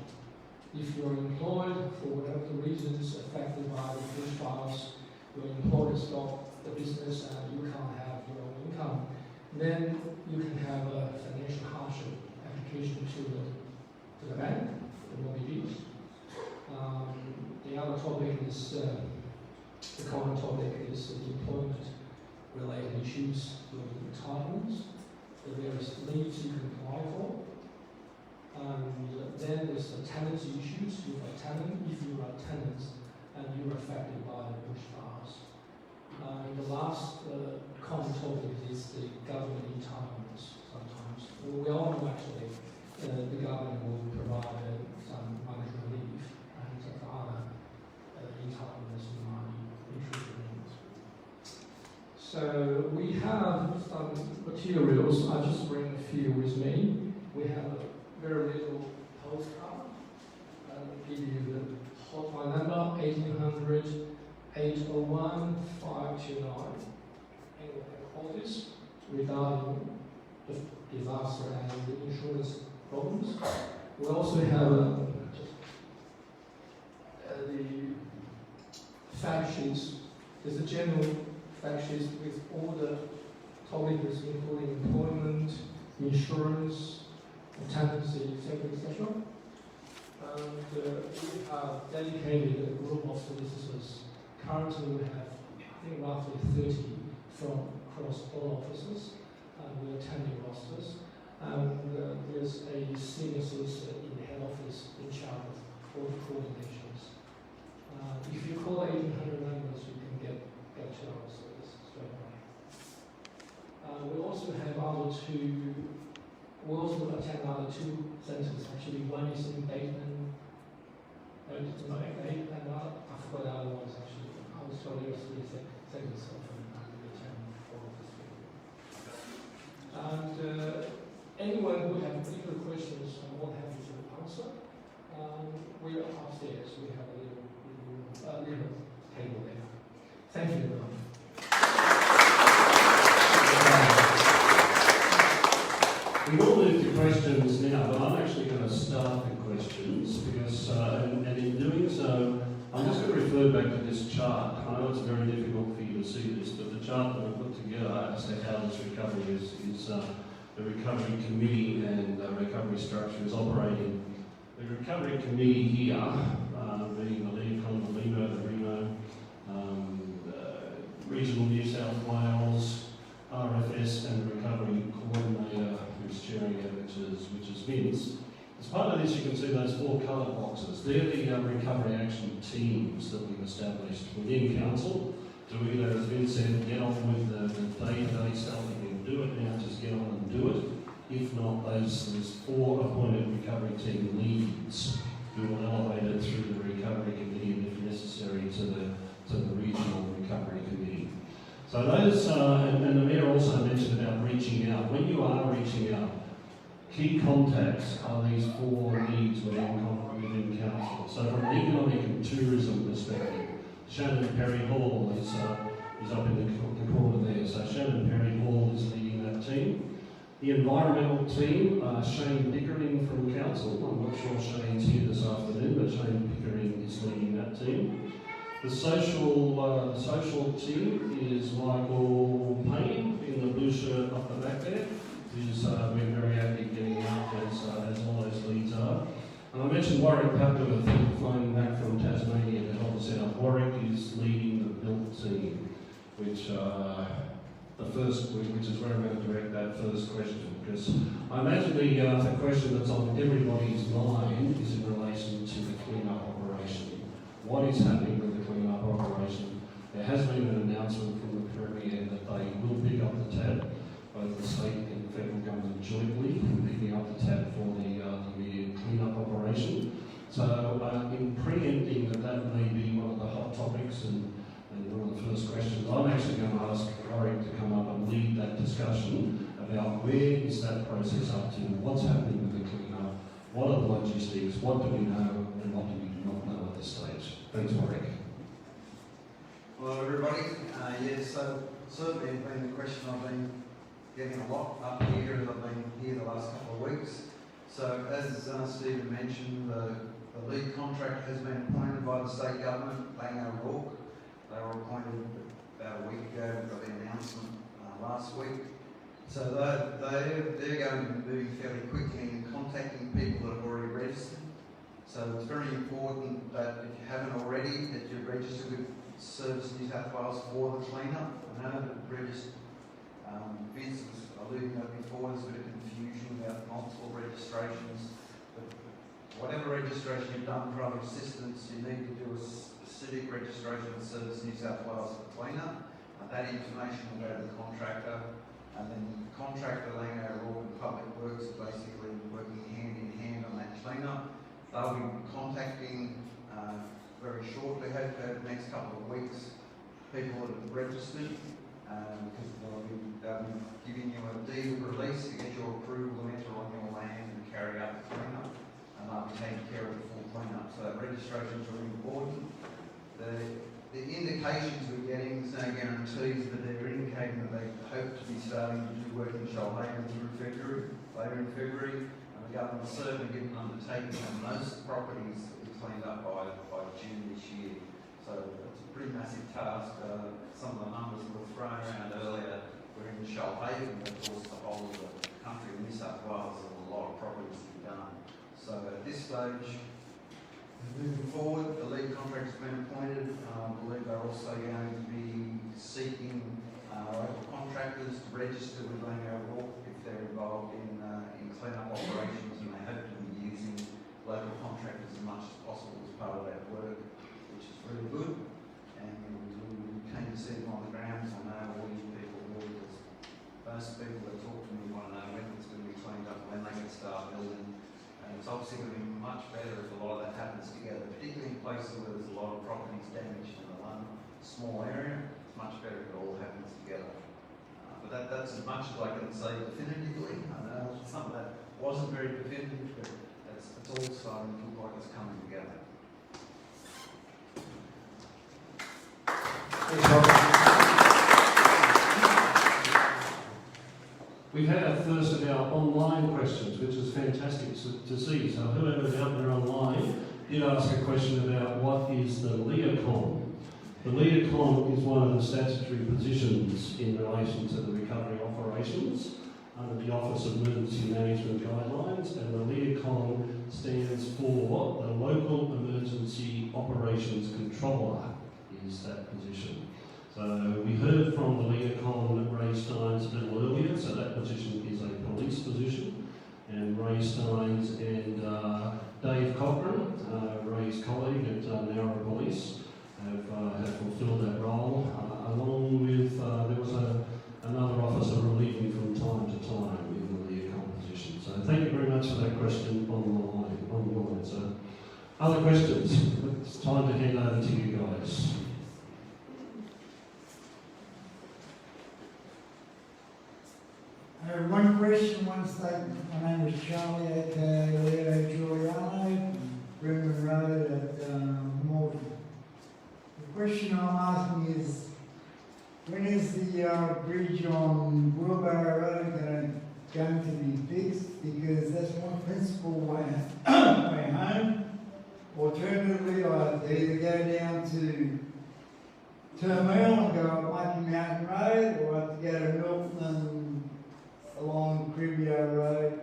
[SPEAKER 6] If you are employed for whatever the reasons affected by the bushfires, your employer stopped the business and you can't have your own income, then you can have a financial hardship application to the bank, the mortgagees. The other topic is, the common topic is employment-related issues with retirement, the various leaves you can apply for. And then there's the tenancy issues. If you're a tenant, and you're affected by the bushfires. The last common topic is the government entitlements sometimes. Well, we all know actually the government will provide some monetary relief and other entitlements you might be interested in. So we have some materials. I just bring a few with me. We have a very little postcard. I'll give you the hotline number, 1800 801 529. Anyone can call this regarding the disaster and the insurance problems. We also have the fact sheets. There's a general fact sheet with all the topics, including employment, insurance, tenancy, etc. And we have dedicated a group of solicitors. Currently we have, I think, roughly 30 from across all offices, and we're attending rosters. And there's a senior solicitor in the head office in charge of all the coordinations. If you call 1800 numbers, you can get to our service straight away. We also have other two. We also attend other two centres. Actually, one is in Bateman, and I forgot the other ones actually. I was told there was 3 centres open, and we attend 4 of this week. And anyone who has particular questions, I'm more than happy to answer. We are upstairs. We have a little table there. Thank you very much.
[SPEAKER 1] We will move to questions now, but I'm actually going to start the questions because, and in doing so, I'm just going to refer back to this chart. I know it's very difficult for you to see this, but the chart that we put together as to how this recovery is the recovery committee and the recovery structure is operating. The recovery committee here, being the LEOCON, the LEMO, the REMO, Regional New South Wales, RFS, and the recovery coordinator who's chairing it, which is Vince. As part of this, you can see those 4 coloured boxes. They're the recovery action teams that we've established within council to either, as Vince said, get on with the day-to-day stuff. You can do it now, just get on and do it. If not, there's 4 appointed recovery team leads who will elevate it through the recovery committee and if necessary to the regional recovery committee. So those, and the Mayor also mentioned about reaching out. When you are reaching out, key contacts are these 4 leads within council. So from an economic and tourism perspective, Shannon Perry Hall is up in the corner there. So Shannon Perry Hall is leading that team. The environmental team, Shane Pickering from council. I'm not sure Shane's here this afternoon, but Shane Pickering is leading that team. The social team is Michael Payne in the blue shirt up the back there, who's been very active getting out as all those leads are. And I mentioned Warwick Papua, I think, flying back from Tasmania to help us out. Warwick is leading the build team, which is where I'm going to direct that first question, because I imagine the question that's on everybody's mind is in relation to the clean-up operation. What is happening with the clean-up operation? There has been an announcement from the Premier that they will pick up the tab, both the state and federal government jointly picking up the tab for the immediate clean-up operation. So in preempting that may be one of the hot topics and one of the first questions, I'm actually going to ask Warwick to come up and lead that discussion about where is that process up to, what's happening with the clean-up, what are the logistics, what do we know and what do we not know at this stage. Thanks, Warwick.
[SPEAKER 7] Hello everybody. So certainly it's been the question I've been getting a lot up here as I've been here the last couple of weeks. So as Stephen mentioned, the lead contract has been appointed by the state government, Lang O'Rourke. They were appointed about a week ago. We got the announcement last week. So they're going to be moving fairly quickly in contacting people that have already registered. So it's very important that if you haven't already, that you register with Service New South Wales for the clean-up. I know that registered Vince was alluding to before, there's a bit of confusion about multiple registrations. But whatever registration you've done for other assistance, you need to do a specific registration with Service New South Wales for the clean-up. That information will go to the contractor, and then the contractor, Lang O'Rourke and Public Works, are basically working hand in hand on that clean-up. They'll be contacting very shortly, hopefully over the next couple of weeks, people that have registered, because they'll be giving you a deed of release to get your approval to enter on your land and carry out the clean-up, and they'll be taking care of the full clean-up. So that registration is really important. The indications we're getting, there's no guarantees, but they're indicating that they hope to be starting to do work in Shoalhaven through February, later in February, and the government's certainly given an undertaking on most properties that we cleaned up by June this year. So it's a pretty massive task. Some of the numbers that were thrown around earlier were in Shoalhaven, but of course the whole of the country of New South Wales have a lot of properties to be done. So at this stage, moving forward, the lead contractor has been appointed. I believe they're also going to be seeking local contractors to register with Lang O'Rourke if they're involved in clean-up operations, and they hope to be using local contractors as much as possible as part of that work, which is really good. And we came to see them on the ground. I know all you people will, because most people that talk to me want to know when it's going to be cleaned up, when they can start building. And it's obviously going to be much better if a lot of that happens together, particularly in places where there's a lot of properties damaged in one small area. It's much better if it all happens together. But that's as much as I can say definitively. I know some of that wasn't very definitive, but it's all starting to look like it's coming together.
[SPEAKER 1] We've had our first of our online questions, which is fantastic to see. So whoever's out there online did ask a question about what is the LEOCON. The LEOCON is one of the statutory positions in relation to the recovery operations under the Office of Emergency Management Guidelines, and the LEOCON stands for the Local Emergency Operations Controller, is that position. So we heard from the LEOCON Ray Steins a little earlier, so that position is a police position, and Ray Steins and Dave Cochran, Ray's colleague at Nowra Police, have fulfilled that role, along with there was another officer relieving from time to time in the LEOCON points. Other questions? It's time to hand over to you guys.
[SPEAKER 8] One question, one statement. My name is Charlie, aka Leo Giuliano, Brendan Road at Malton. The question I'm asking is, when is the bridge on Wheelbarrow Road going to be fixed? Because that's one principal way home. Alternatively, I either go down to Terminal and go up Monkey Mountain Road, or I have to go to Milton and along Cribio Road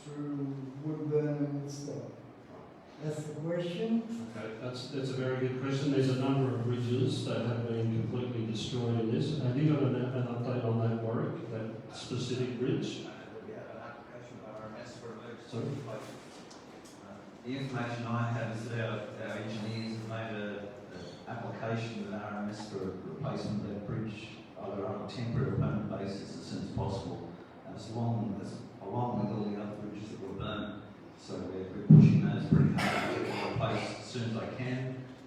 [SPEAKER 8] through Woodburn and Woodstock. That's the question.
[SPEAKER 1] Okay, that's a very good question. There's a number of bridges that have been completely destroyed in this. Have you got an update on that, Warwick, that specific bridge?
[SPEAKER 7] We have an application of RMS for emergency
[SPEAKER 1] Sorry?
[SPEAKER 7] replacement. The information I have is that our engineers have made an application with RMS for replacement of that bridge, either on a temporary or permanent basis as soon as possible, and along with all the other bridges that were burnt. So we're pushing those pretty hard to get replaced as soon as I can.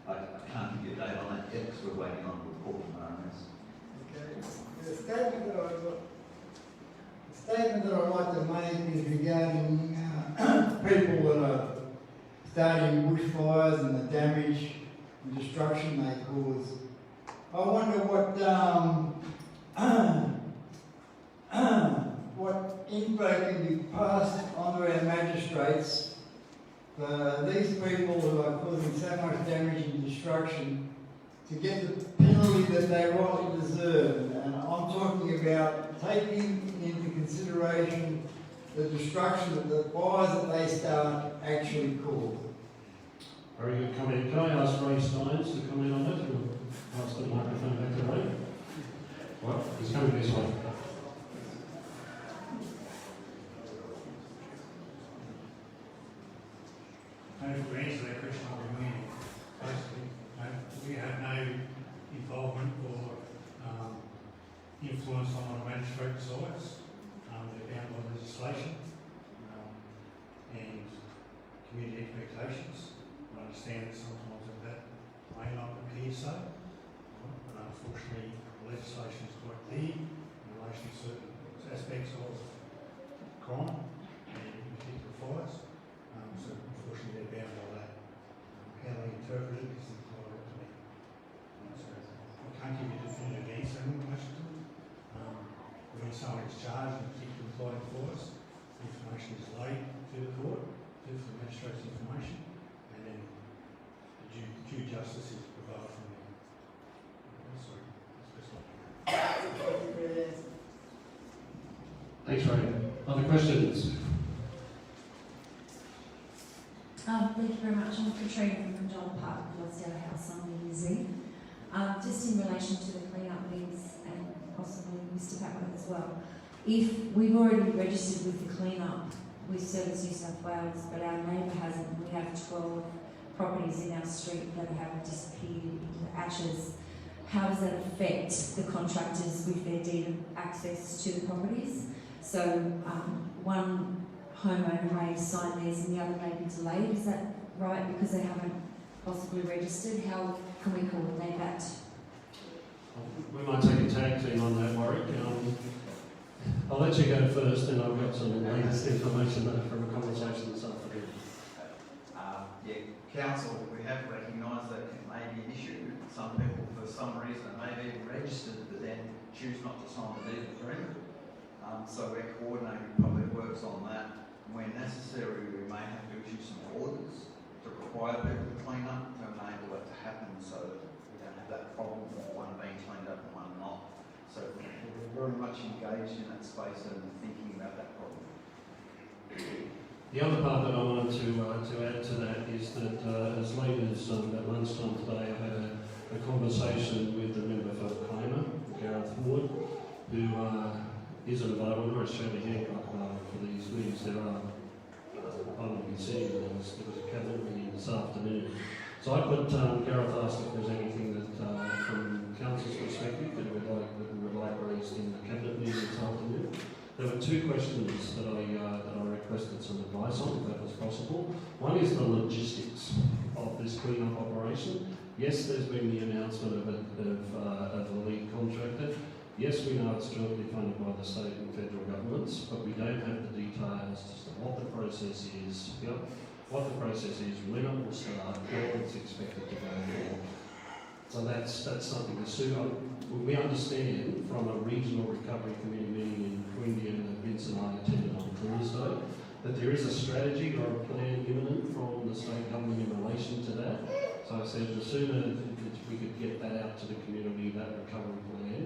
[SPEAKER 7] I can't give you a date on that yet because we're waiting on a report from RMS.
[SPEAKER 8] Okay. The statement that I'd like to make is regarding people that are starting bushfires and the damage and destruction they cause. I wonder what info can be passed on to our magistrates for these people who are causing so much damage and destruction to get the penalty that they rightly deserve. And I'm talking about taking into consideration the destruction that the fires that they start actually cause.
[SPEAKER 1] Very good comment. Can I ask Ray Steins to comment on that? Or pass the microphone back to Ray. Well, he's coming this way.
[SPEAKER 3] To answer that question, I'll be meaning. Basically, we have no involvement or influence on the magistrate decides. They're bound by legislation and community expectations. I understand that sometimes that may not appear so, but unfortunately the legislation is quite clear in relation to certain aspects of crime and in particular fires. So unfortunately they're bound by that. How they interpret it is entirely up to me. So I can't give you a definitive answer in relation to it. When someone is charged in a particular employed for us, the information is laid to the court, to the magistrate's information, and then the due justice is provided from there. Sorry, that's best.
[SPEAKER 1] Thanks, Ray. Other questions?
[SPEAKER 9] Thank you very much. I'm Katrina from John Park, Lonsdale House on New Year's Eve. Just in relation to the clean-up bins and possibly Mr. Patworth as well. If we've already registered with the clean-up with Service New South Wales, but our neighbour hasn't, we have 12 properties in our street that have disappeared into ashes. How does that affect the contractors with their deed of access to the properties? So one homeowner may sign theirs and the other may be delayed. Is that right? Because they haven't possibly registered. How can we coordinate that?
[SPEAKER 1] We might take a tag team on that, Warwick. I'll let you go first, and I've got some latest information from a conversation this afternoon.
[SPEAKER 7] Council, we have recognised that it may be an issue. Some people, for some reason, may be registered, but then choose not to sign the deed of agreement. So we're coordinating public works on that. When necessary, we may have to issue some orders to require people to clean up to enable that to happen, so that we don't have that problem of one being cleaned up and one not. So we're very much engaged in that space and thinking about that problem.
[SPEAKER 1] The other part that I wanted to add to that is that as late as at lunchtime today, I had a conversation with the member for Claimer, Gareth Ward, who isn't available, or is Shirley Hancock for these meetings. There are, I won't be seeing there was a cabinet meeting this afternoon. So I put, Gareth asked if there's anything that from Council's perspective that we would like raised in the cabinet meeting this afternoon. There were two questions that I requested some advice on, if that was possible. One is the logistics of this clean-up operation. Yes, there's been the announcement of the lead contractor. Yes, we know it's jointly funded by the state and federal governments, but we don't have the details as to what the process is, when it will start, where it's expected to go for. So that's something to suit. We understand from a regional recovery committee meeting in Queanbeyan that Vince and I attended on Thursday that there is a strategy or a plan imminent from the state government in relation to that. So I said the sooner we could get that out to the community, that recovery plan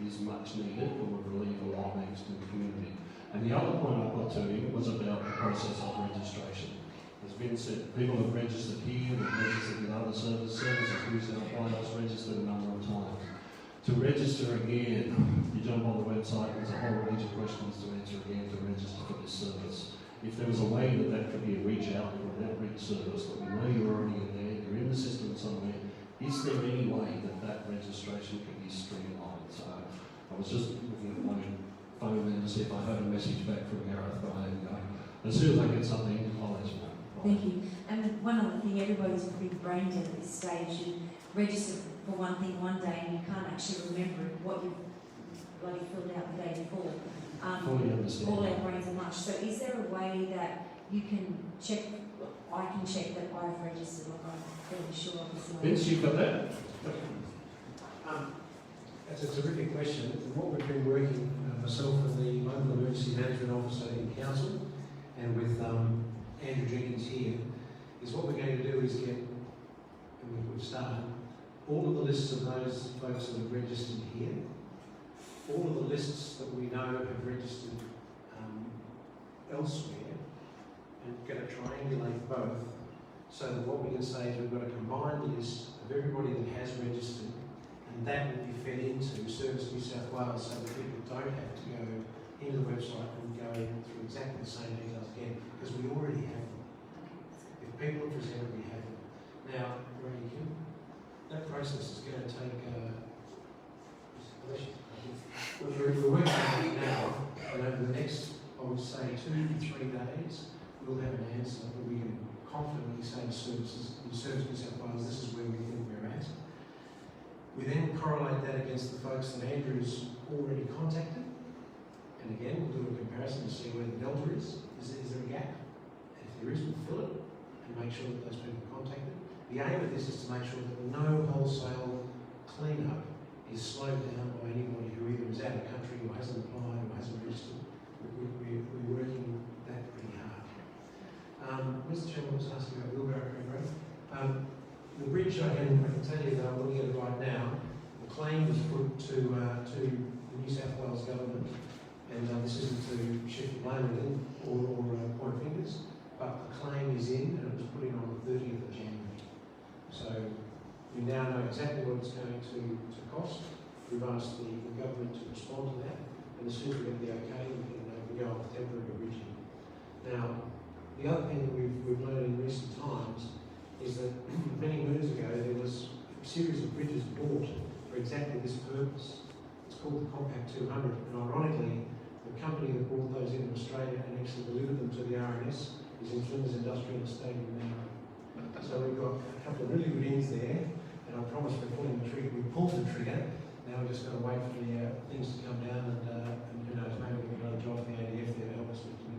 [SPEAKER 1] is much needed and would relieve a lot of angst in the community. And the other point I put to him was about the process of registration. As Vince said, people have registered here, they've registered with other services, New South Wales registered a number of times. To register again, you jump on the website, there's a whole range of questions to answer again to register for this service. If there was a way that could be a reach out or an outreach service, that we know you're already in there, you're in the system somewhere, is there any way that registration could be streamlined? So I was just looking at my phone there to see if I heard a message back from Gareth, but I didn't go. As soon as I get something, I'll let you know.
[SPEAKER 9] Thank you. And one other thing, everybody's pretty brain dead at this stage. You register for one thing one day and you can't actually remember what you bloody filled out the day before.
[SPEAKER 1] Fully understand.
[SPEAKER 9] All our brains are much. So is there a way that you can check, I can check that I've registered, like I'm fairly sure obviously.
[SPEAKER 1] Vince, you've got that?
[SPEAKER 4] That's a terrific question. What we've been working, myself and the local emergency management officer in council, and with Andrew Jenkins here, is what we're going to do is get, and we've started, all of the lists of those folks that have registered here, all of the lists that we know have registered elsewhere, and going to triangulate both, so that what we can say is we've got a combined list of everybody that has registered, and that will be fed into Service New South Wales, so that people don't have to go into the website and go through exactly the same details again, because we already have them. If people are presented, we have them. Now, that process is going to take we're working on it now, and over the next, I would say, 2 to 3 days, we'll have an answer that we can confidently say to Service New South Wales, this is where we think we're at. We then correlate that against the folks that Andrew's already contacted, and again, we'll do a comparison to see where the delta is. Is there a gap? And if there is, we'll fill it and make sure that those people are contacted. The aim of this is to make sure that no wholesale clean-up is slowed down by anybody who either is out of the country or hasn't applied or hasn't registered. We're working that pretty hard. Mr. Chairman was asking about wheelbarrow program. The bridge, I can tell you that I'm looking at it right now. The claim was put to the New South Wales government, and this isn't to shift the blame at them or point fingers, but the claim is in, and it was put in on the 30th of January. So we now know exactly what it's going to cost. We've asked the government to respond to that, and as soon as we get the okay, we can go on with temporary bridging. Now, the other thing that we've learned in recent times is that many moons ago there was a series of bridges bought for exactly this purpose. It's called the Compact 200, and ironically, the company that brought those into Australia and actually delivered them to the RNS is in Flinders Industrial Estate in Melbourne. So we've got a couple of really good ends there, and I promise we're pulling the trigger. We pulled the trigger. Now we're just going to wait for the things to come down, and who knows, maybe we can get a job for the ADF there to help us with it.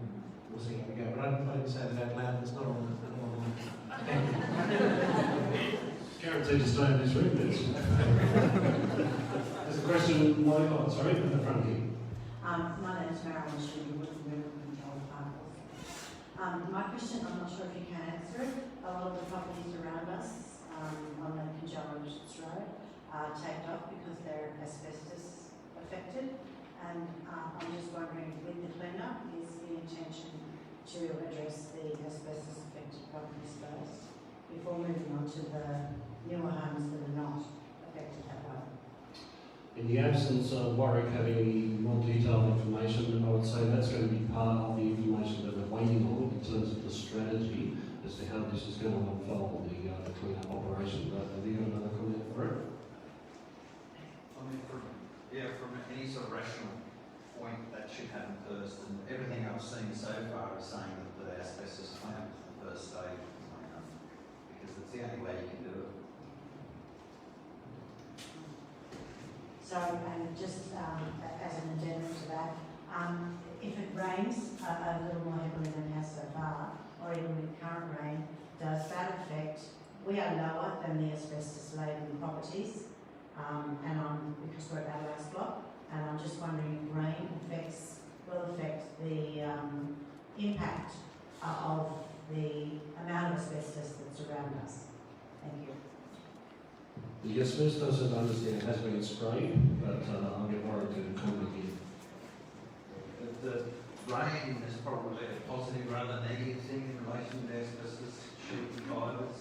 [SPEAKER 4] We'll see how we go. But I didn't say that out loud. It's not on.
[SPEAKER 1] Guaranteed to stay in this room, Vince. There's a question, sorry, in the front here.
[SPEAKER 10] My name is Marilyn Shooter, with the River Control Park. My question, I'm not sure if you can answer it. A lot of the properties around us on the Conjola Road are taped off because they're asbestos affected. And I'm just wondering, with the clean-up, is the intention to address the asbestos affected properties first before moving on to the newer homes that are not affected that way?
[SPEAKER 1] In the absence of Warwick having any more detailed information, I would say that's going to be part of the information that we're waiting on in terms of the strategy as to how this is going to unfold, the clean-up operation. But have you got another comment for it?
[SPEAKER 7] I mean, from any sort of rational point that should happen first, and everything I've seen so far is saying that the asbestos cleanup is the first stage of the cleanup, because it's the only way you can do it.
[SPEAKER 10] So, and just as an addendum to that, if it rains a little more heavily than it has so far, or even with current rain, does that affect, we are lower than the asbestos-laden properties, because we're at our last block, and I'm just wondering if rain will affect the impact of the amount of asbestos that's around us. Thank you.
[SPEAKER 1] The asbestos, as I understand, has been sprayed, but I'll get worried to comment again.
[SPEAKER 7] The rain is probably a positive rather than negative thing in relation to asbestos sheet fibres.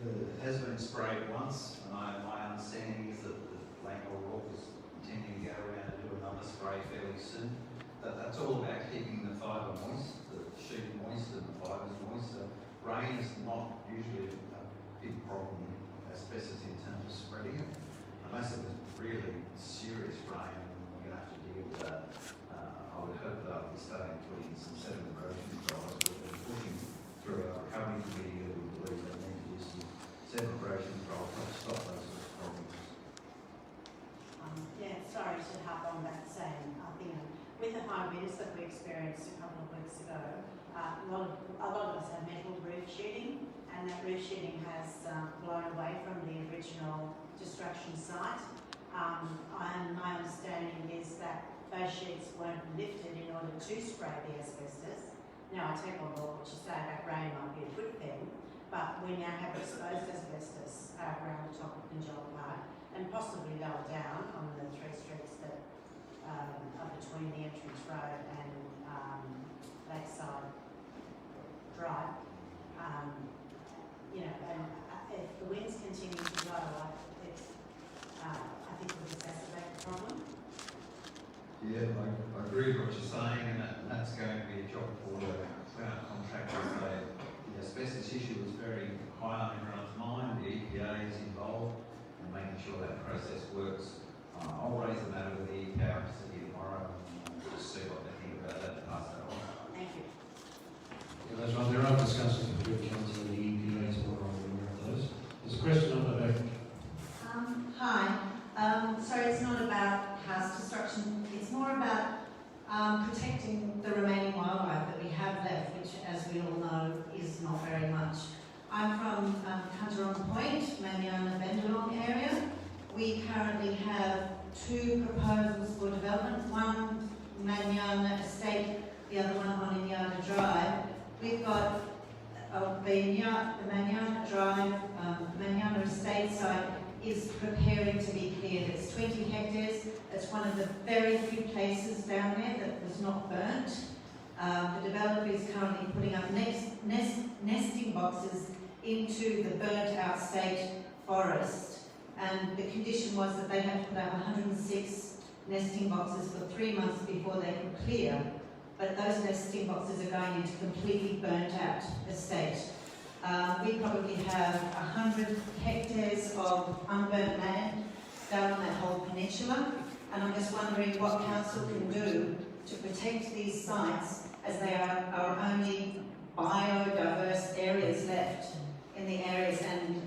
[SPEAKER 7] It has been sprayed once, and my understanding is that the Langor Rock is intending to go around and do another spray fairly soon. That's all about keeping the fibre moist, the sheet moist and the fibres moist. So rain is not usually a big problem in asbestos in terms of spreading it, unless it was really serious rain and we're going to have to deal with that. I would hope that I'll be starting to put in some sediment erosion controls. We've been pushing through our recovery committee that we believe they need to do some sediment erosion controls to stop those sorts of problems.
[SPEAKER 10] Yeah, sorry to harp on that same thing. With the high winds that we experienced a couple of weeks ago, a lot of us have metal roof sheeting, and that roof sheeting has blown away from the original destruction site. And my understanding is that those sheets weren't lifted in order to spray the asbestos. Now I take on board what you say about rain might be a good thing, but we now have exposed asbestos around the top of Conjola Park and possibly lower down on the 3 streets that are between the entrance road and Lakeside Drive. And if the winds continue to blow, I think it would exacerbate the problem.
[SPEAKER 7] Yeah, I agree with what you're saying, and that's going to be a job for our contractors. The asbestos issue is very high on everyone's mind. The EPA is involved in making sure that process works. I'll raise the matter with the EPA City tomorrow and just see what they think about that and pass that on.
[SPEAKER 10] Thank you.
[SPEAKER 1] Yeah, that's right. There are discussions with Council and the EPA tomorrow. I'm aware of those. There's a question on the back.
[SPEAKER 11] Hi. So it's not about house destruction, it's more about protecting the remaining wildlife that we have left, which, as we all know, is not very much. I'm from Cungeron Point, Maniana Bendalong area. We currently have 2 proposals for development, one Maniana Estate, the other one on Inyarda Drive. We've got the Maniana Drive, Maniana Estate site is preparing to be cleared. It's 20 hectares. It's one of the very few places down there that was not burnt. The developer is currently putting up nesting boxes into the burnt out state forest. And the condition was that they had to put up 106 nesting boxes for 3 months before they could clear. But those nesting boxes are going into completely burnt out estate. We probably have 100 hectares of unburnt land down on that whole peninsula, and I'm just wondering what council can do to protect these sites, as they are our only biodiverse areas left in the areas, and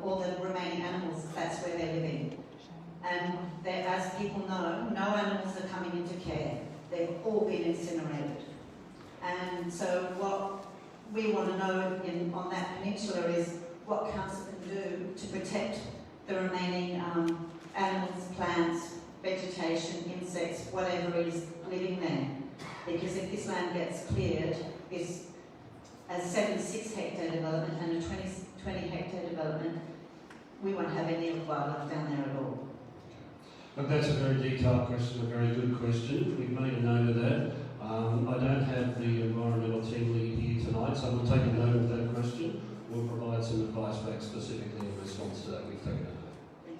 [SPEAKER 11] all the remaining animals, that's where they're living. And as people know, no animals are coming into care. They've all been incinerated. And so what we want to know on that peninsula is what council can do to protect the remaining animals, plants, vegetation, insects, whatever is living there. Because if this land gets cleared, this a 76 hectare development and a 20 hectare development, we won't have any wildlife down there at all.
[SPEAKER 1] But that's a very detailed question, a very good question. We've made a note of that. I don't have the environmental team lead here tonight, so we'll take a note of that question. We'll provide some advice back specifically in response to that. We've taken a note.
[SPEAKER 11] Thank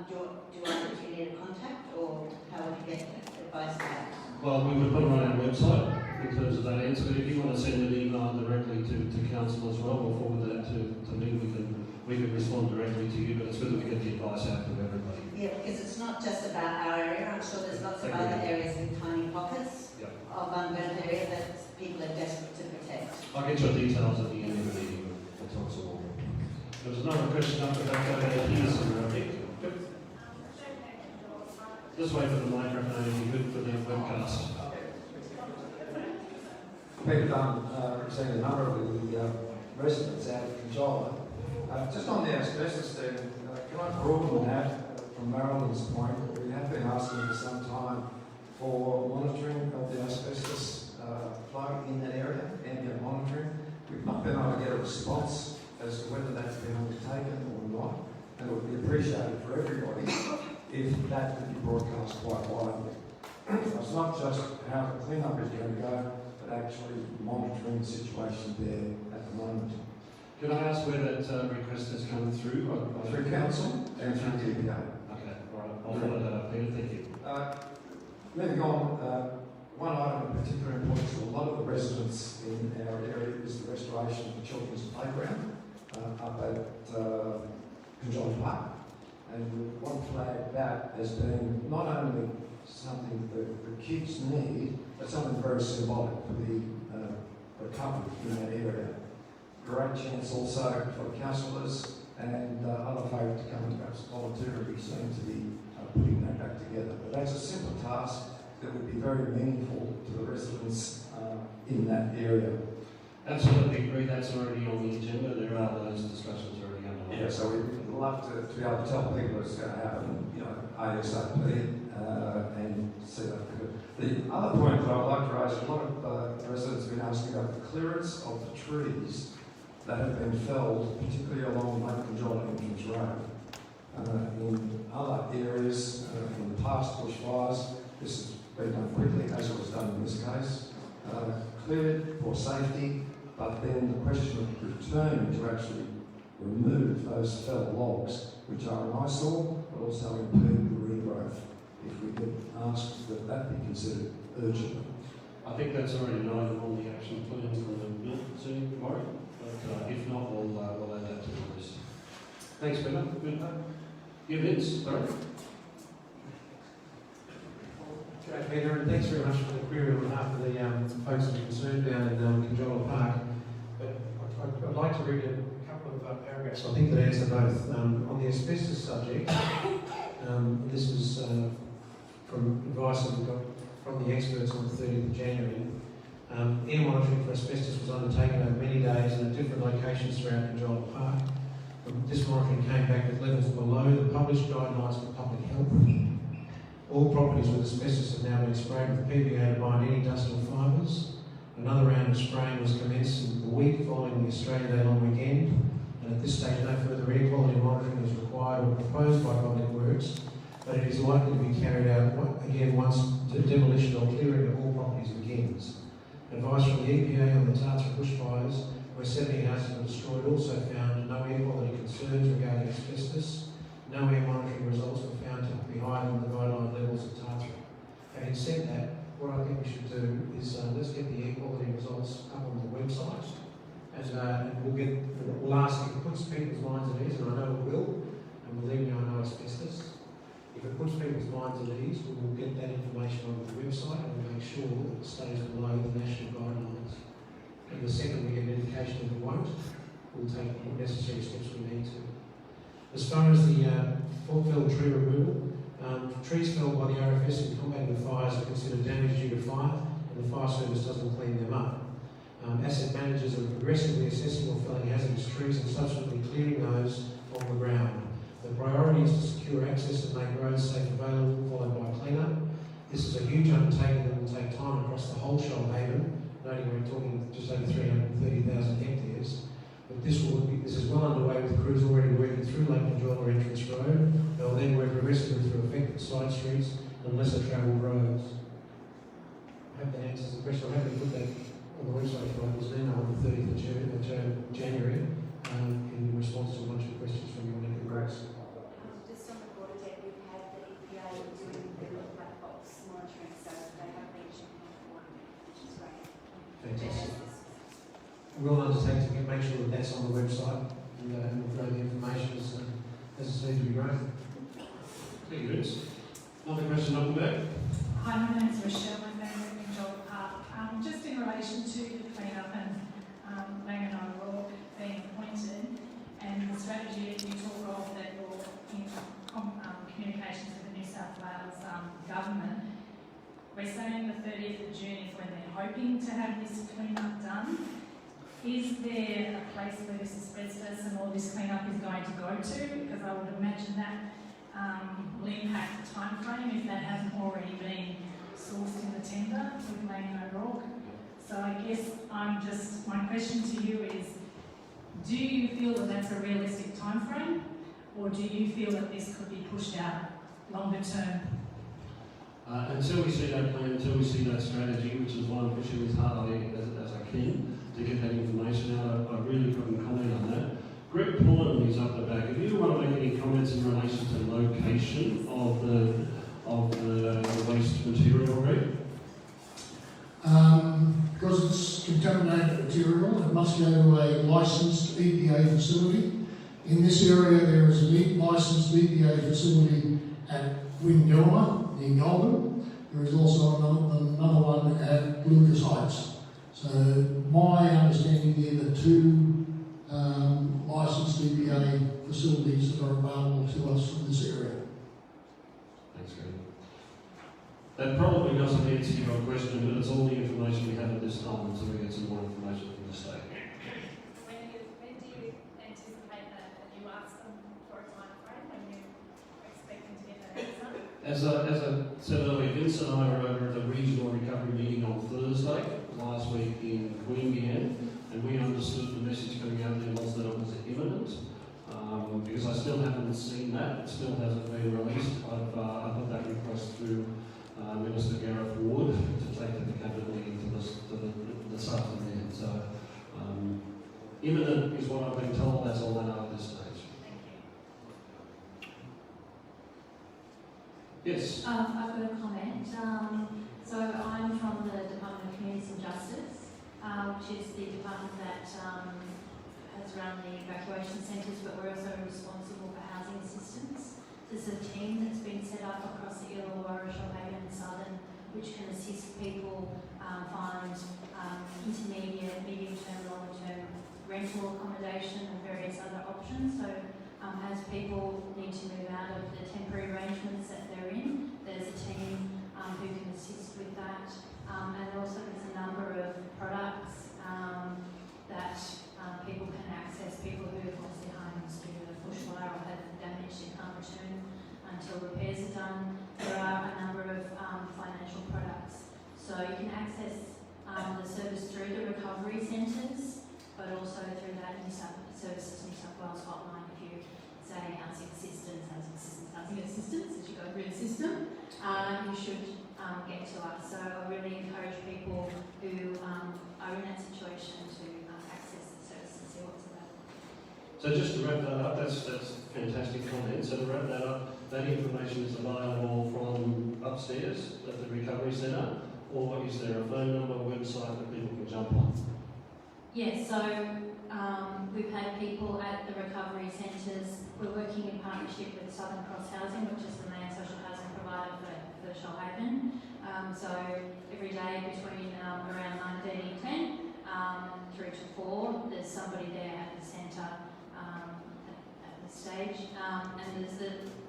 [SPEAKER 11] you. Do you need a contact, or how would you get advice back?
[SPEAKER 1] Well, we would put it on our website in terms of that answer, but if you want to send an email directly to council as well, or forward that to me. We can respond directly to you, but it's good that we get the advice out to everybody.
[SPEAKER 11] Yeah, because it's not just about our area. I'm sure there's lots of other areas with tiny pockets of unburnt area that people are desperate to protect.
[SPEAKER 1] I'll get your details at the end of the meeting. We'll talk some more. There's another question up the back over here somewhere, I think. Yep. Just wait for the microphone, it'll be good for the webcast.
[SPEAKER 12] Peter Dunn, representing a number of the residents out of Conjola. Just on the asbestos thing, can I broaden that from Marilyn's point? We have been asking for some time for monitoring of the asbestos flow in that area, ambient monitoring. We've not been able to get a response as to whether that's been undertaken or not, and it would be appreciated for everybody if that could be broadcast quite widely. So it's not just how the clean-up is going to go, but actually monitoring the situation there at the moment.
[SPEAKER 1] Can I ask where that request has come through?
[SPEAKER 12] Through council and through the EPA.
[SPEAKER 1] Okay, all right. I'll follow that up, Peter. Thank you.
[SPEAKER 12] Moving on, one item in particular important to a lot of the residents in our area is the restoration of the children's playground up at Conjola Park. And we want to flag that as being not only something that the kids need, but something very symbolic for the recovery in that area. Great chance also for councillors and other folk to come and perhaps voluntarily seem to be putting that back together. But that's a simple task that would be very meaningful to the residents in that area.
[SPEAKER 1] Absolutely agree. That's already on the agenda. There are those discussions already underway.
[SPEAKER 12] Yeah, so we'd love to be able to tell people it's going to happen, ASAP and see that. The other point that I'd like to raise, a lot of residents have been asking about the clearance of the trees that have been felled, particularly along Lake Conjola Entrance Road. In other areas, in the past bushfires, this has been done quickly, as it was done in this case, cleared for safety, but then the question of returning to actually remove those felled logs, which are an eyesore, but also impede the regrowth. If we could ask that that be considered urgent.
[SPEAKER 1] I think that's already an item on the action plan for the bill soon tomorrow. But if not, we'll add that to the list. Thanks, Peter. Good. Yeah, Vince, sorry.
[SPEAKER 4] G'day, Peter, and thanks very much for the query on behalf of the folks that are concerned down in Conjola Park. But I'd like to read a couple of paragraphs, I think, that answer both. On the asbestos subject, this was from advice that we got from the experts on the 30th of January. Air monitoring for asbestos was undertaken over many days and at different locations throughout Conjola Park. This monitoring came back with levels below the published guidelines for public health. All properties with asbestos have now been sprayed with PVA to bind any dust or fibres. Another round of spraying was commenced in the week following the Australia Day long weekend, and at this stage no further air quality monitoring is required or proposed by Public Works, but it is likely to be carried out again once the demolition or clearing of all properties begins. Advice from the EPA on the Tartra bushfires, where 70 houses were destroyed, also found no air quality concerns regarding asbestos. No air monitoring results were found to be higher than the guideline levels of Tartra. Having said that, what I think we should do is let's get the air quality results up on the website, and we'll ask if it puts people's minds at ease, and I know it will, and believe me, I know asbestos. If it puts people's minds at ease, we will get that information on the website and we'll make sure that it stays below the national guidelines. And the second we get an indication that it won't, we'll take the necessary steps we need to. As far as the felled tree removal, trees felled by the RFS in combating the fires are considered damage due to fire, and the fire service doesn't clean them up. Asset managers are progressively assessing or felling hazardous trees and subsequently clearing those off the ground. The priority is to secure access and make roads safe and available, followed by clean-up. This is a huge undertaking that will take time across the whole Shoalhaven, noting we're talking just over 330,000 hectares. But this is well underway with crews already working through Lake Conjola Entrance Road. They'll then work progressively through affected side streets and lesser travelled roads. I hope that answers the question. I'm happy to put that on the website for others now on the 30th of January in response to a bunch of questions from your neck of grace.
[SPEAKER 13] Just on the border deck, we've had the EPA doing the black box monitoring, so they have been checking on the water, which is great.
[SPEAKER 4] Fantastic. We'll undertake to make sure that that's on the website, and we'll grow the information as it's needs to be grown.
[SPEAKER 1] Thank you, Vince. Another question up the back.
[SPEAKER 14] Hi, my name is Rochelle. I'm from Joel Park. Just in relation to the clean-up and Lang and O'Rourke being appointed, and the strategy that you talk of that you're in communications with the New South Wales government, we're saying the 30th of June is when they're hoping to have this clean-up done. Is there a place where this asbestos and all this clean-up is going to go to? Because I would imagine that will impact the time frame if that hasn't already been sourced in the tender with Lang and O'Rourke. So I guess my question to you is, do you feel that that's a realistic time frame, or do you feel that this could be pushed out longer term?
[SPEAKER 1] Until we see that plan, until we see that strategy, which is why I'm pushing as hard as I can to get that information out, I really couldn't comment on that. Greg Pullen is up the back. If you want to make any comments in relation to the location of the waste material, Greg?
[SPEAKER 15] Because it's contaminated material, it must go to a licensed EPA facility. In this area, there is a licensed EPA facility at Windoma, near Goulburn. There is also another one at Lucas Heights. So my understanding there are the two licensed EPA facilities that are available to us from this area.
[SPEAKER 1] Thanks, Greg. That probably doesn't answer your question, but it's all the information we have at this time until we get some more information from the state.
[SPEAKER 14] When do you anticipate that you ask them for a time frame when you're expecting to get that answer?
[SPEAKER 1] As I said earlier, Vince and I were over at the regional recovery meeting on Thursday last week in Queanbeyan, and we understood the message coming out there was that it was imminent. Because I still haven't seen that, it still hasn't been released. I've put that request through Minister Gareth Ward to take to the cabinet meeting this afternoon. So imminent is what I've been told. That's all I know at this stage. Yes.
[SPEAKER 9] I've got a comment. So I'm from the Department of Communities and Justice, which is the department that has run the evacuation centres, but we're also responsible for housing assistance. There's a team that's been set up across the Ulladulla, Shoalhaven and Southern, which can assist people find intermediate, medium-term, long-term rental accommodation and various other options. So as people need to move out of the temporary arrangements that they're in, there's a team who can assist with that. And also there's a number of products that people can access, people who have lost their homes due to the bushfire or had damage they can't return until repairs are done. There are a number of financial products. So you can access the service through the recovery centres, but also through that New South Wales hotline if you say housing assistance, as you go through the system, you should get to us. So I really encourage people who are in that situation to access the service and see what's available.
[SPEAKER 1] So just to wrap that up, that's a fantastic comment. So to wrap that up, that information is available from upstairs at the recovery centre, or is there a phone number, website that people can jump on?
[SPEAKER 9] Yes, so we've had people at the recovery centres. We're working in partnership with Southern Cross Housing, which is the main social housing provider for Shoalhaven. So every day between around 9:30 and 10 through to 4, there's somebody there at the centre at the stage. And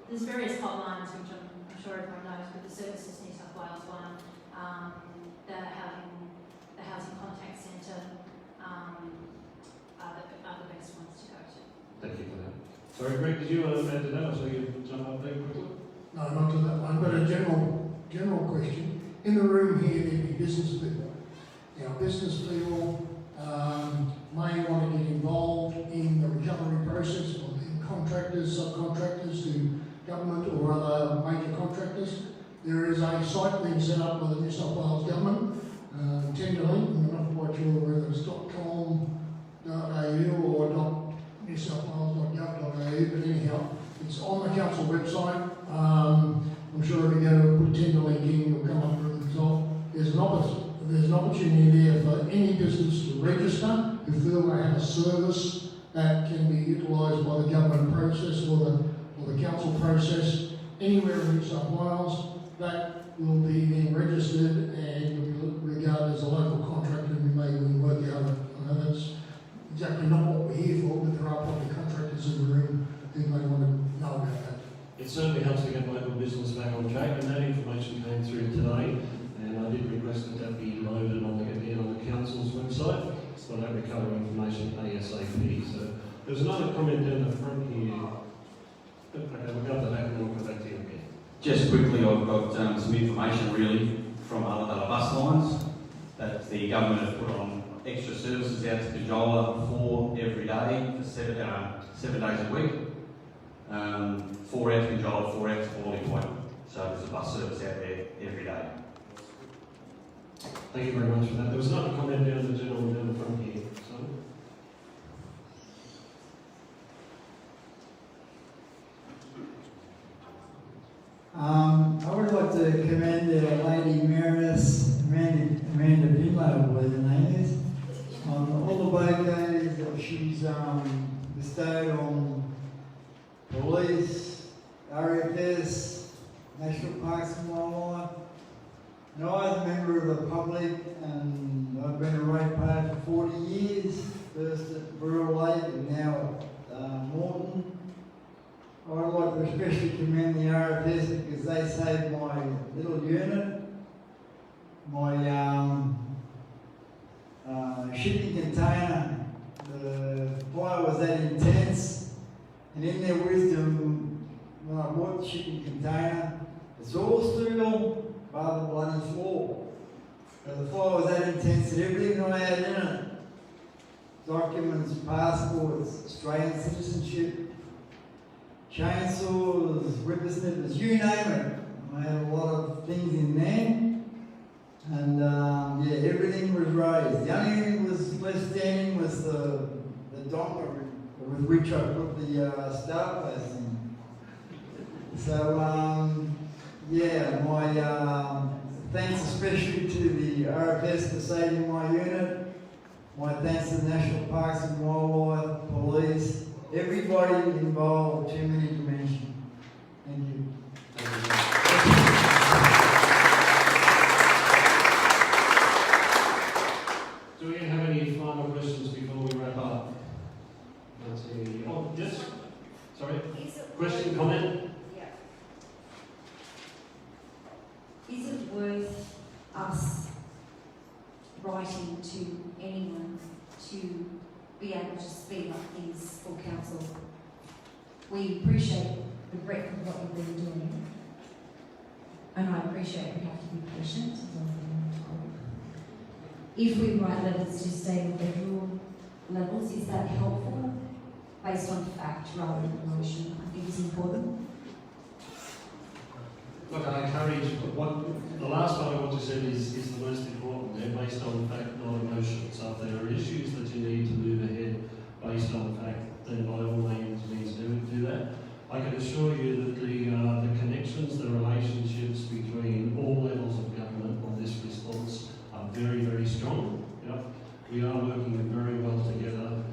[SPEAKER 9] there's various hotlines, which I'm sure everyone knows, but the Services New South Wales one, the Housing Contact Centre are the best ones to go to.
[SPEAKER 1] Thank you for that. Sorry, Greg, did you want to add to that, or so you jump up there quickly?
[SPEAKER 15] No, not to that one, but a general question. In the room here, there'd be business people. Now, business people may want to get involved in the recovery process, or in contractors, subcontractors to government or other major contractors. There is a site being set up by the New South Wales government, Tenderlink, I'm not quite sure whether it's .com.au or newsouthwales.gov.au, but anyhow, it's on the council website. I'm sure if you go to put Tenderlink in, you'll come up with the result. There's an opportunity there for any business to register who feel they have a service that can be utilised by the government process or the council process anywhere in New South Wales, that will be then registered and will be regarded as a local contractor, and we may even work out. I know that's exactly not what we're here for, but there are probably contractors in the room who may want to know about that.
[SPEAKER 1] It certainly helps to get local business back on track, and that information came through today, and I did request that that be loaded on the council's website, so that recover information ASAP. So there's another comment down the front here. Okay, we'll go to the back and then we'll come back to you again.
[SPEAKER 16] Just quickly, I've got some information really from Ulladulla bus lines that the government has put on extra services out to Conjola for every day for 7 days a week. 4 out to Conjola, 4 out to Morley Point. So there's a bus service out there every day.
[SPEAKER 1] Thank you very much for that. There was another comment down the gentleman down the front here. So.
[SPEAKER 8] I would like to commend Lady Mayoress Amanda Binlow, whatever her name is, on all the bouquets that she's bestowed on police, RFS, National Parks and Wildlife. And I, as a member of the public, and I've been a ratepayer for 40 years, first at Burrell Lake and now at Moreton. I'd like to especially commend the RFS because they saved my little unit, my shipping container. The fire was that intense, and in their wisdom, when I bought the shipping container, it's all steel, bar the bloody floor. So the fire was that intense that everything I had in it, documents, passports, Australian citizenship, chainsaws, whippersnippers, you name it. I had a lot of things in there, and yeah, everything was raised. The only thing that was left standing was the dongle with which I put the star post in. So yeah, my thanks especially to the RFS for saving my unit. My thanks to the National Parks and Wildlife, police, everybody involved, too many to mention. Thank you.
[SPEAKER 1] Do we have any final questions before we wrap up? Let's see. Oh, yes? Sorry? Question, comment?
[SPEAKER 9] Yeah. Is it worth us writing to anyone to be able to speed up things for council? We appreciate the breadth of what you've been doing, and I appreciate we have to be patient as well as being told. If we write letters to state and federal levels, is that helpful based on fact rather than emotion? I think it's important.
[SPEAKER 1] Look, I encourage, the last part of what you said is the most important. They're based on fact, not emotion. So if there are issues that you need to move ahead based on fact, then by all means do that. I can assure you that the connections, the relationships between all levels of government on this response are very, very strong. Yep. We are working very well together.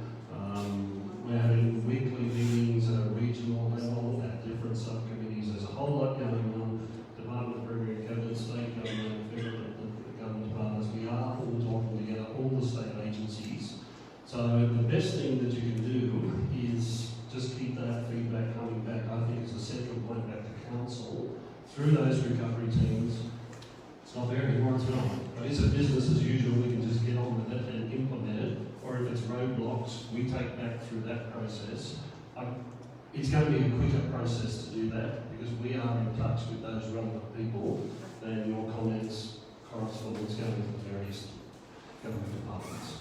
[SPEAKER 1] We're having weekly meetings at a regional level, at different subcommittees. There's a whole lot going on. Department of Revenue and Cabinet, State Government, Federal Government departments. We are all talking together, all the state agencies. So the best thing that you can do is just keep that feedback coming back. I think it's a central point back to council through those recovery teams. It's not there anymore, it's not. But it's a business as usual. We can just get on with it and implement it. Or if it's roadblocks, we take back through that process. It's going to be a quicker process to do that because we are in touch with those relevant people than your comments, correspondence going to the various government departments.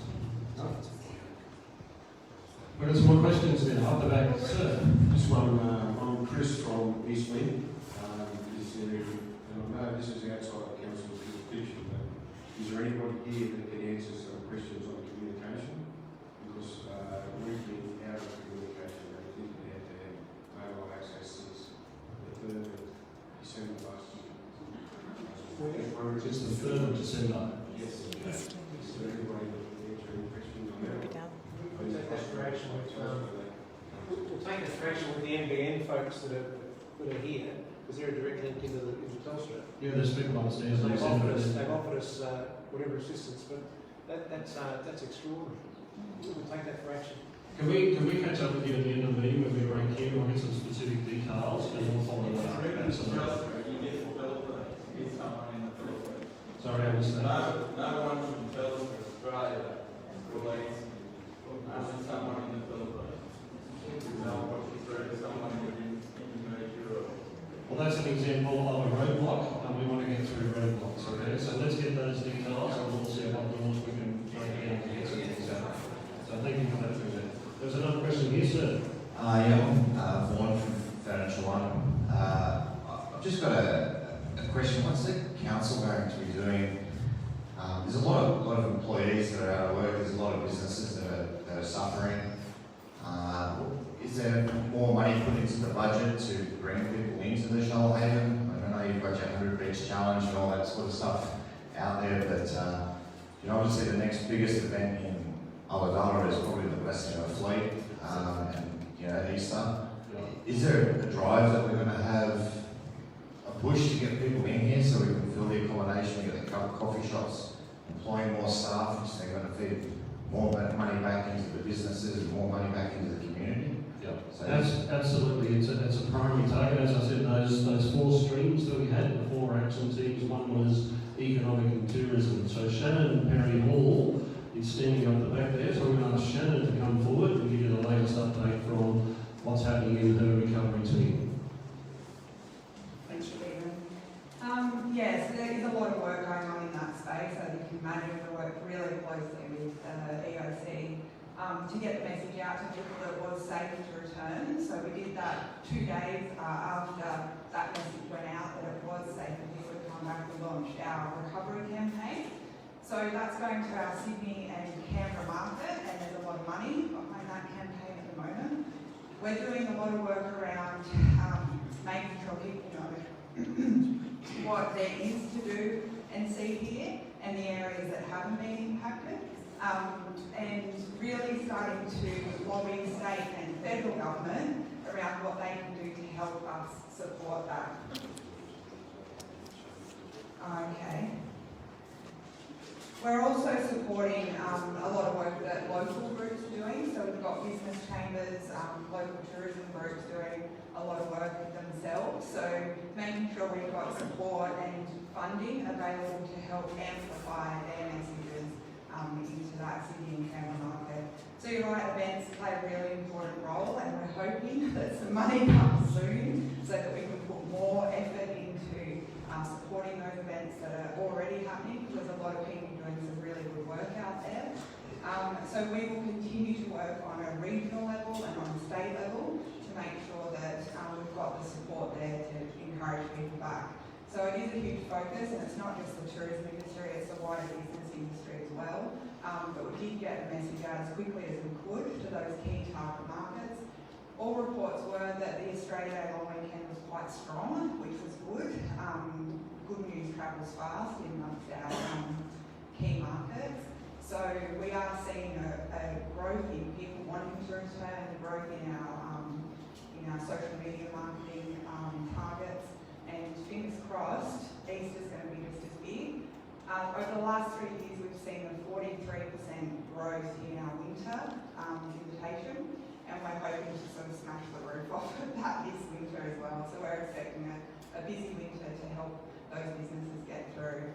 [SPEAKER 1] We've got some more questions now. Up the back, sir.
[SPEAKER 17] This one, I'm Chris from East Lynn. And I know this is outside the council's jurisdiction, but is there anybody here that can answer some questions on communication? Because we've been out of communication and I think we had to have mobile access since the 3rd of December last year.
[SPEAKER 1] It's the 3rd of December.
[SPEAKER 17] Yes. Is there anybody that can answer any questions on that?
[SPEAKER 4] We'll take a fraction with the NBN folks that are here, because they're a direct link into Telstra.
[SPEAKER 1] Yeah, there's people upstairs.
[SPEAKER 4] They've offered us whatever assistance, but that's extraordinary. We'll take that fraction.
[SPEAKER 1] Can we catch up with you at the end of the meeting when we break here and I'll get some specific details and we'll follow that up? Sorry, I was
[SPEAKER 18] No one from Telstra Australia believes someone in the Philippines. Someone in Europe.
[SPEAKER 1] Well, that's an example of a roadblock, and we want to get through roadblocks, okay? So let's get those details and we'll see what doors we can break down to get some things out. So thank you for that, President. There's another question here, sir.
[SPEAKER 19] Vaughan from Furniture One. I've just got a question. What's the council going to be doing? There's a lot of employees that are out of work. There's a lot of businesses that are suffering. Is there more money put into the budget to bring people into the Shoalhaven? I don't know, you've got your 100 Beach Challenge and all that sort of stuff out there, but obviously the next biggest event in Ulladulla is probably the blessing of a fleet and Easter. Is there a drive that we're going to have a push to get people in here so we can fill the accommodation, get the coffee shops, employing more staff, which they're going to feed more money back into the businesses and more money back into the community?
[SPEAKER 1] Yeah, so absolutely. It's a primary target. As I said, those four streams that we had, the four action teams, one was economic and tourism. So Shannon Perry Hall is standing up the back there, so we're going to ask Shannon to come forward and give you the latest update from what's happening in her recovery team.
[SPEAKER 20] Thanks, Stephen. So there is a lot of work going on in that space. As you can imagine, we work really closely with EOC to get the message out to people that it was safe to return. So we did that 2 days after that message went out that it was safe for people to come back. We launched our recovery campaign. So that's going to our Sydney and Canberra market, and there's a lot of money behind that campaign at the moment. We're doing a lot of work around making sure people know what there is to do and see here, and the areas that haven't been impacted, and really starting to lobby state and federal government around what they can do to help us support that. Okay. We're also supporting a lot of work that local groups are doing. So we've got business chambers, local tourism groups doing a lot of work themselves. So making sure we've got support and funding available to help amplify their messages into that Sydney and Canberra market. So you're right, events play a really important role, and we're hoping that some money comes soon so that we can put more effort into supporting those events that are already happening, because there's a lot of people doing some really good work out there. So we will continue to work on a regional level and on a state level to make sure that we've got the support there to encourage people back. So it is a huge focus, and it's not just the tourism industry, it's the wider business industry as well. But we did get the message out as quickly as we could to those key target markets. All reports were that the Australia Day long weekend was quite strong, which was good. Good news travels fast in amongst our key markets. So we are seeing a growth in people wanting to return, a growth in our social media marketing targets, and fingers crossed, Easter's going to be just as big. Over the last 3 years, we've seen a 43% growth in our winter invitation, and we're hoping to sort of smash the roof off of that this winter as well. So we're expecting a busy winter to help those businesses get through.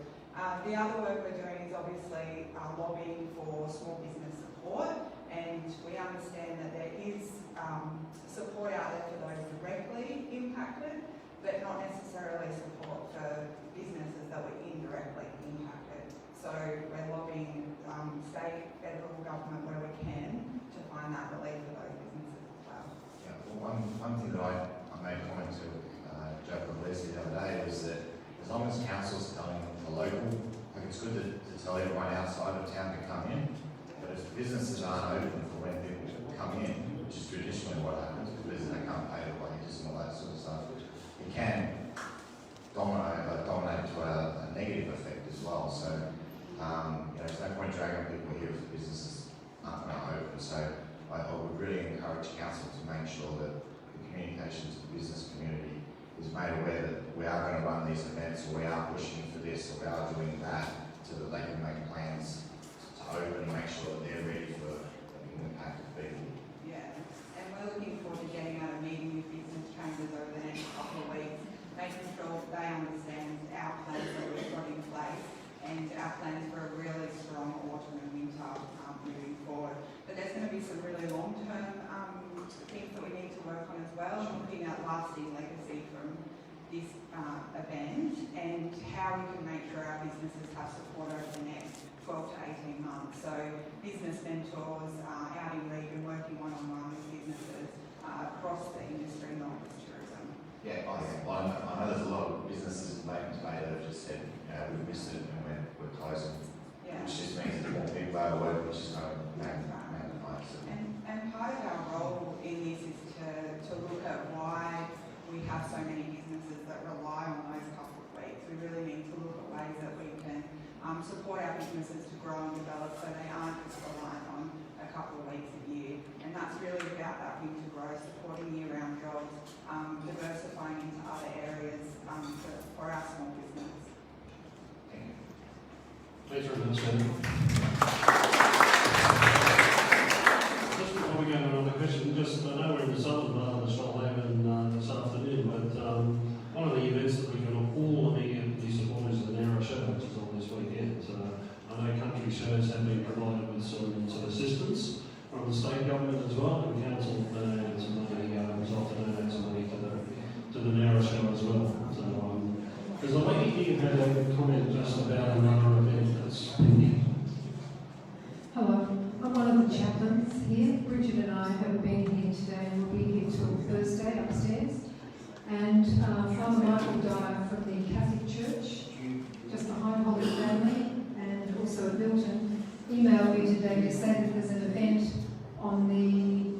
[SPEAKER 20] The other work we're doing is obviously lobbying for small business support, and we understand that there is support out there for those directly impacted, but not necessarily support for businesses that were indirectly impacted. So we're lobbying state, federal government where we can to find that relief for those businesses as well.
[SPEAKER 19] Yeah, well, one thing that I made a comment to Joe Puglisi the other day was that as long as council's telling the local, like it's good to tell everyone outside of town to come in, but if businesses aren't open for when people come in, which is traditionally what happens, because they can't pay the wages and all that sort of stuff, it can dominate to a negative effect as well. So, there's no point dragging people here if the businesses aren't going to open. So, I would really encourage council to make sure that the communication to the business community is made aware that we are going to run these events, or we are pushing for this, or we are doing that, so that they can make plans to open and make sure that they're ready for the impact of people.
[SPEAKER 20] Yeah, and we're looking forward to getting out a meeting with business chambers over the next couple of weeks, making sure they understand our plans that we've got in place and our plans for a really strong autumn and winter moving forward. But there's going to be some really long-term things that we need to work on as well, looking at lasting legacy from this event and how we can make sure our businesses have support over the next 12 to 18 months. So business mentors, outing league and working one-on-one with businesses across the industry, not just tourism.
[SPEAKER 19] Yeah, I know there's a lot of businesses in Lake Bay that have just said, we've missed it and we're closing.
[SPEAKER 20] Yeah.
[SPEAKER 19] Which just means that more people are working, which is going to magnify it.
[SPEAKER 20] And part of our role in this is to look at why we have so many businesses that rely on those couple of weeks. We really need to look at ways that we can support our businesses to grow and develop so they aren't just reliant on a couple of weeks a year. And that's really about that winter growth, supporting year-round jobs, diversifying into other areas for our small business.
[SPEAKER 1] Thanks very much, Madam. Just before we go to another question, I know we're in the southern part of the Shoalhaven this afternoon, but one of the events that we can all immediately support is the Narrow Show, which is on this weekend. I know country shows have been provided with some assistance from the state government as well, and council donated some money, resolved to donate some money to the Narrow Show as well. There's a lady here who had a comment just about another event that's pending.
[SPEAKER 21] Hello, I'm one of the chaplains here. Bridget and I have been here today and we'll be here till Thursday upstairs. And Father Michael Dyer from the Catholic Church, just behind Holly family, and also at Milton, emailed me today to say that there's an event on the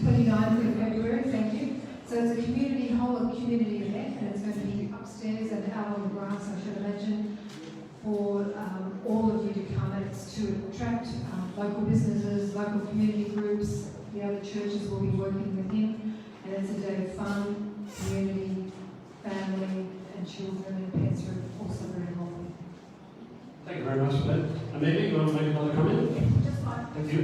[SPEAKER 21] 29th of February, thank you. So it's a whole community event, and it's going to be upstairs and out on the grass, I should imagine, for all of you to come. And it's to attract local businesses, local community groups. The other churches will be working with him, and it's a day of fun, community, family, and children, and pets are also very welcome.
[SPEAKER 1] Thank you very much for that. Amelia, you want to make another comment?
[SPEAKER 5] Just one.
[SPEAKER 1] Thank you.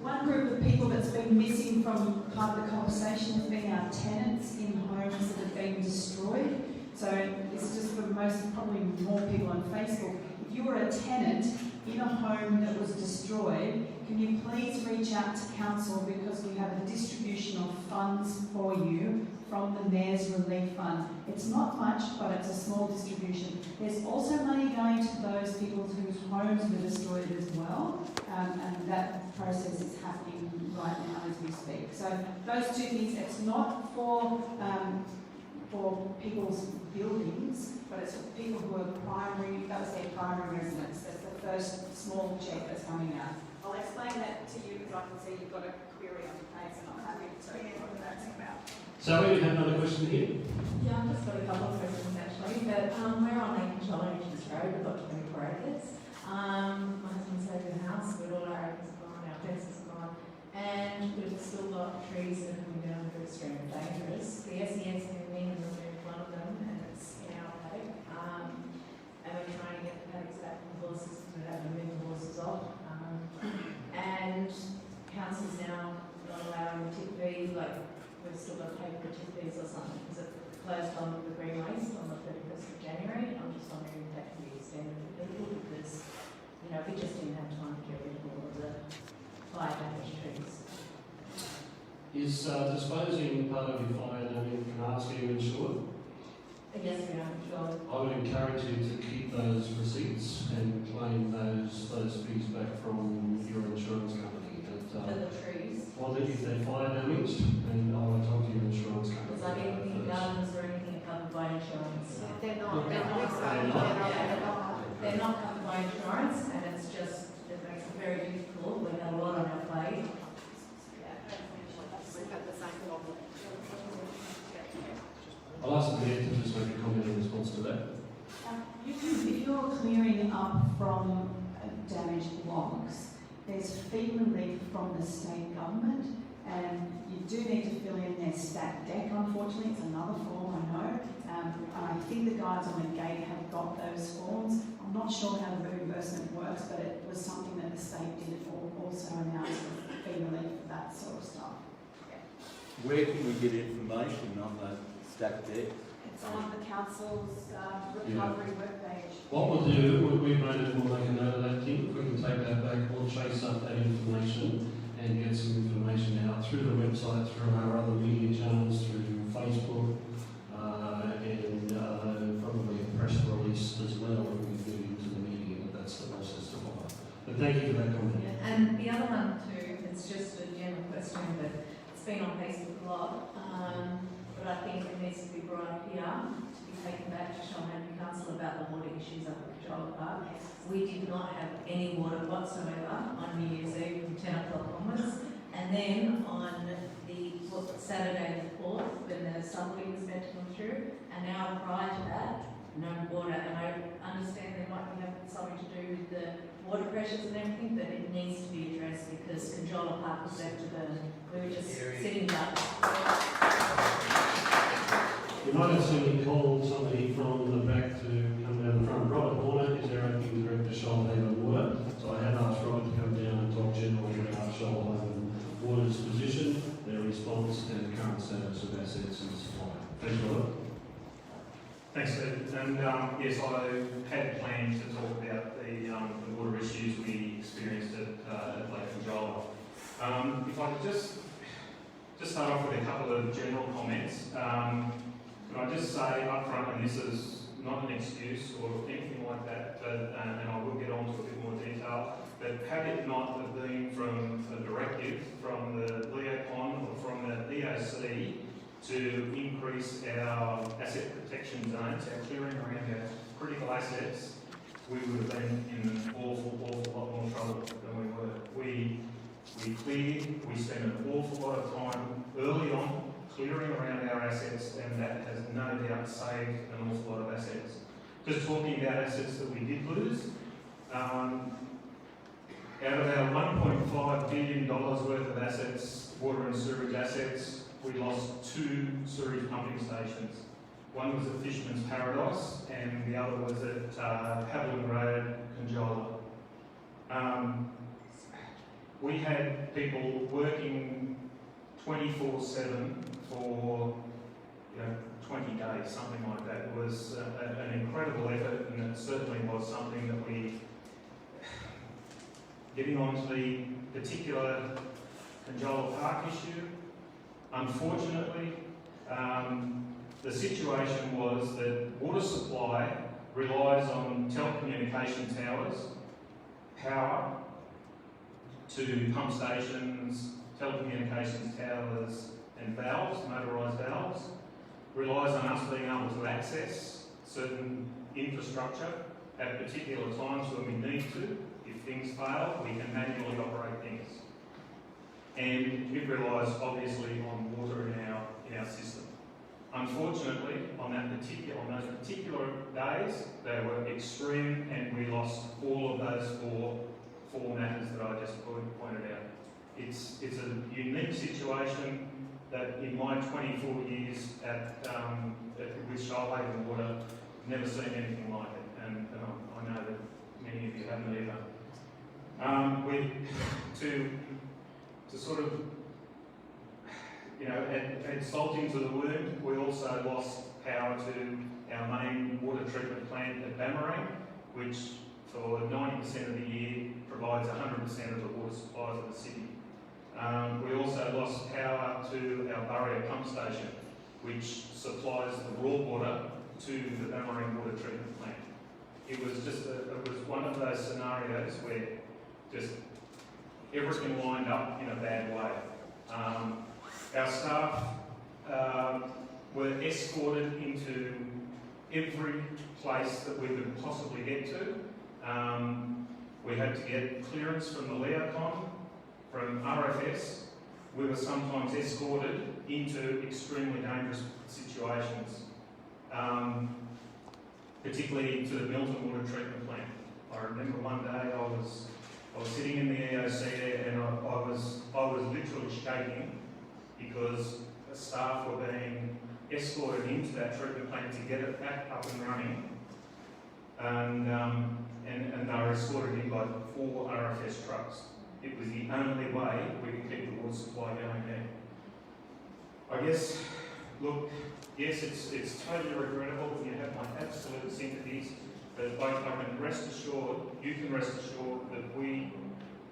[SPEAKER 5] One group of people that's been missing from part of the conversation has been our tenants in homes that have been destroyed. So it's just for probably more people on Facebook. If you were a tenant in a home that was destroyed, can you please reach out to council, because we have a distribution of funds for you from the Mayor's Relief Fund. It's not much, but it's a small distribution. There's also money going to those people whose homes were destroyed as well, and that process is happening right now as we speak. So those two things, it's not for people's buildings, but it's for people who are that was their primary residence. That's the first small check that's coming out. I'll explain that to you because I can see you've got a query on your case, and I'm happy to tell you what that's about.
[SPEAKER 1] So we have another question here.
[SPEAKER 22] Yeah, I've just got a couple of questions actually, but we're on Shoalhaven Road, we've got 24 acres. My husband's had a house, but all our acres are gone, our fence is gone, and we've still got trees that are coming down that are extremely dangerous. The SES came in and removed one of them, and it's in our paddock. And we're trying to get the paddocks back from the horses to have them move the horses off. And council's now not allowing the tip fees, like we've still got to pay for tip fees or something, because it closed on the green waste on the 31st of January. I'm just wondering if that can be extended a little, because, we just didn't have time to get rid of all of the fire damaged trees.
[SPEAKER 1] Is disposing part of your fire damage, can I ask you insured?
[SPEAKER 22] Yes, we are insured.
[SPEAKER 1] I would encourage you to keep those receipts and claim those fees back from your insurance company.
[SPEAKER 22] For the trees?
[SPEAKER 1] Well, if they're fire damaged, then I would talk to your insurance company.
[SPEAKER 22] It's like anything gardens or anything covered by insurance.
[SPEAKER 11] They're not.
[SPEAKER 22] They're not covered by insurance, and it's just, it makes it very difficult. We have a lot on our plate.
[SPEAKER 1] I'll ask the Mayor to just make a comment in response to that.
[SPEAKER 5] If you're clearing up from damaged logs. There's FEMA relief from the state government, and you do need to fill in their stat deck, unfortunately. It's another form, I know. I think the guys on the gate have got those forms. I'm not sure how the reimbursement works, but it was something that the state did also announce with FEMA relief for that sort of stuff.
[SPEAKER 18] Where can we get information on the stat deck?
[SPEAKER 5] It's on the council's recovery webpage.
[SPEAKER 1] What we'll do, we've made it, we'll make a note of that, Tim. If we can take that back, we'll chase up that information and get some information out through the website, through our other media channels, through Facebook, and probably a press release as well when we get into the media, but that's the process to follow. But thank you for that comment.
[SPEAKER 22] Yeah, and the other one too, it's just a general question, but it's been on Facebook a lot, but I think it needs to be brought up here, to be taken back to Shoalhaven Council about the water issues up at Joel Park. We did not have any water whatsoever on New Year's Eve from 10 o'clock onwards, and then on the Saturday the 4th, when the subway was meant to come through, an hour prior to that, no water. And I understand there might be something to do with the water pressures and everything, but it needs to be addressed because Conjola Park was left to burn. We were just sitting back.
[SPEAKER 1] You might have seen me call somebody from the back to come down the front. Robert Horner is our acting director, Shoalhaven Water. So I have asked Robert to come down and talk generally about Shoalhaven Water's position, their response, and the current status of assets and supply. Thanks, Robert.
[SPEAKER 2] Thanks, Steve. And yes, I had planned to talk about the water issues we experienced at Lake Conjola. If I could just start off with a couple of general comments. Can I just say up front, and this is not an excuse or anything like that, but, and I will get on to a bit more detail, but had it not have been from a directive from the LEOCON or from the EOC to increase our asset protection zones, our clearing around our critical assets, we would have been in an awful lot more trouble than we were. We spent an awful lot of time early on clearing around our assets, and that has no doubt saved an awful lot of assets. Just talking about assets that we did lose, out of our $1.5 billion worth of assets, water and sewerage assets, we lost 2 sewage pumping stations. One was at Fisherman's Paradise, and the other was at Haviland Road, Conjola. We had people working 24/7 for 20 days, something like that. It was an incredible effort, and it certainly was something that we, getting on to the particular Conjola Park issue, unfortunately, the situation was that water supply relies on telecommunication towers, power to pump stations, telecommunications towers and valves, motorised valves, relies on us being able to access certain infrastructure at particular times when we need to. If things fail, we can manually operate things. And it relies obviously on water in our system. Unfortunately, on those particular days, they were extreme, and we lost all of those four matters that I just pointed out. It's a unique situation that in my 24 years with Shoalhaven Water, never seen anything like it, and I know that many of you haven't either. To sort of, add salt into the wound, we also lost power to our main water treatment plant at Bamarang, which for 90% of the year provides 100% of the water supplies of the city. We also lost power to our Barrier pump station, which supplies the raw water to the Bamarang water treatment plant. It was one of those scenarios where just everything lined up in a bad way. Our staff were escorted into every place that we could possibly get to. We had to get clearance from the LEOCON, from RFS. We were sometimes escorted into extremely dangerous situations, particularly to the Milton Water Treatment Plant. I remember one day I was sitting in the EOC there, and I was literally shaking because the staff were being escorted into that treatment plant to get it back up and running, and they were escorted in by 4 RFS trucks. It was the only way we could keep the water supply going there. I guess, look, yes, it's totally regrettable. You have my absolute sympathies, but I can rest assured, you can rest assured that we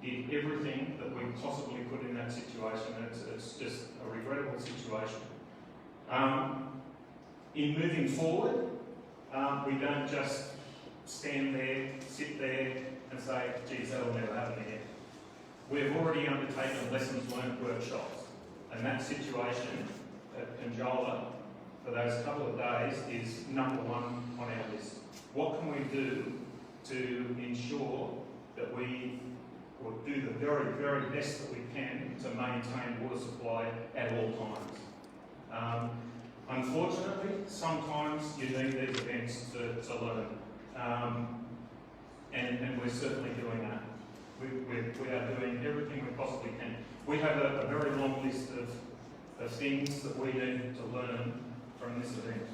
[SPEAKER 2] did everything that we possibly could in that situation. It's just a regrettable situation. In moving forward, we don't just stand there, sit there and say, geez, that'll never happen again. We've already undertaken lessons learned workshops, and that situation at Conjola for those couple of days is number 1 on our list. What can we do to ensure that we will do the very, very best that we can to maintain water supply at all times? Unfortunately, sometimes you need these events to learn, and we're certainly doing that. We are doing everything we possibly can. We have a very long list of things that we need to learn from this event.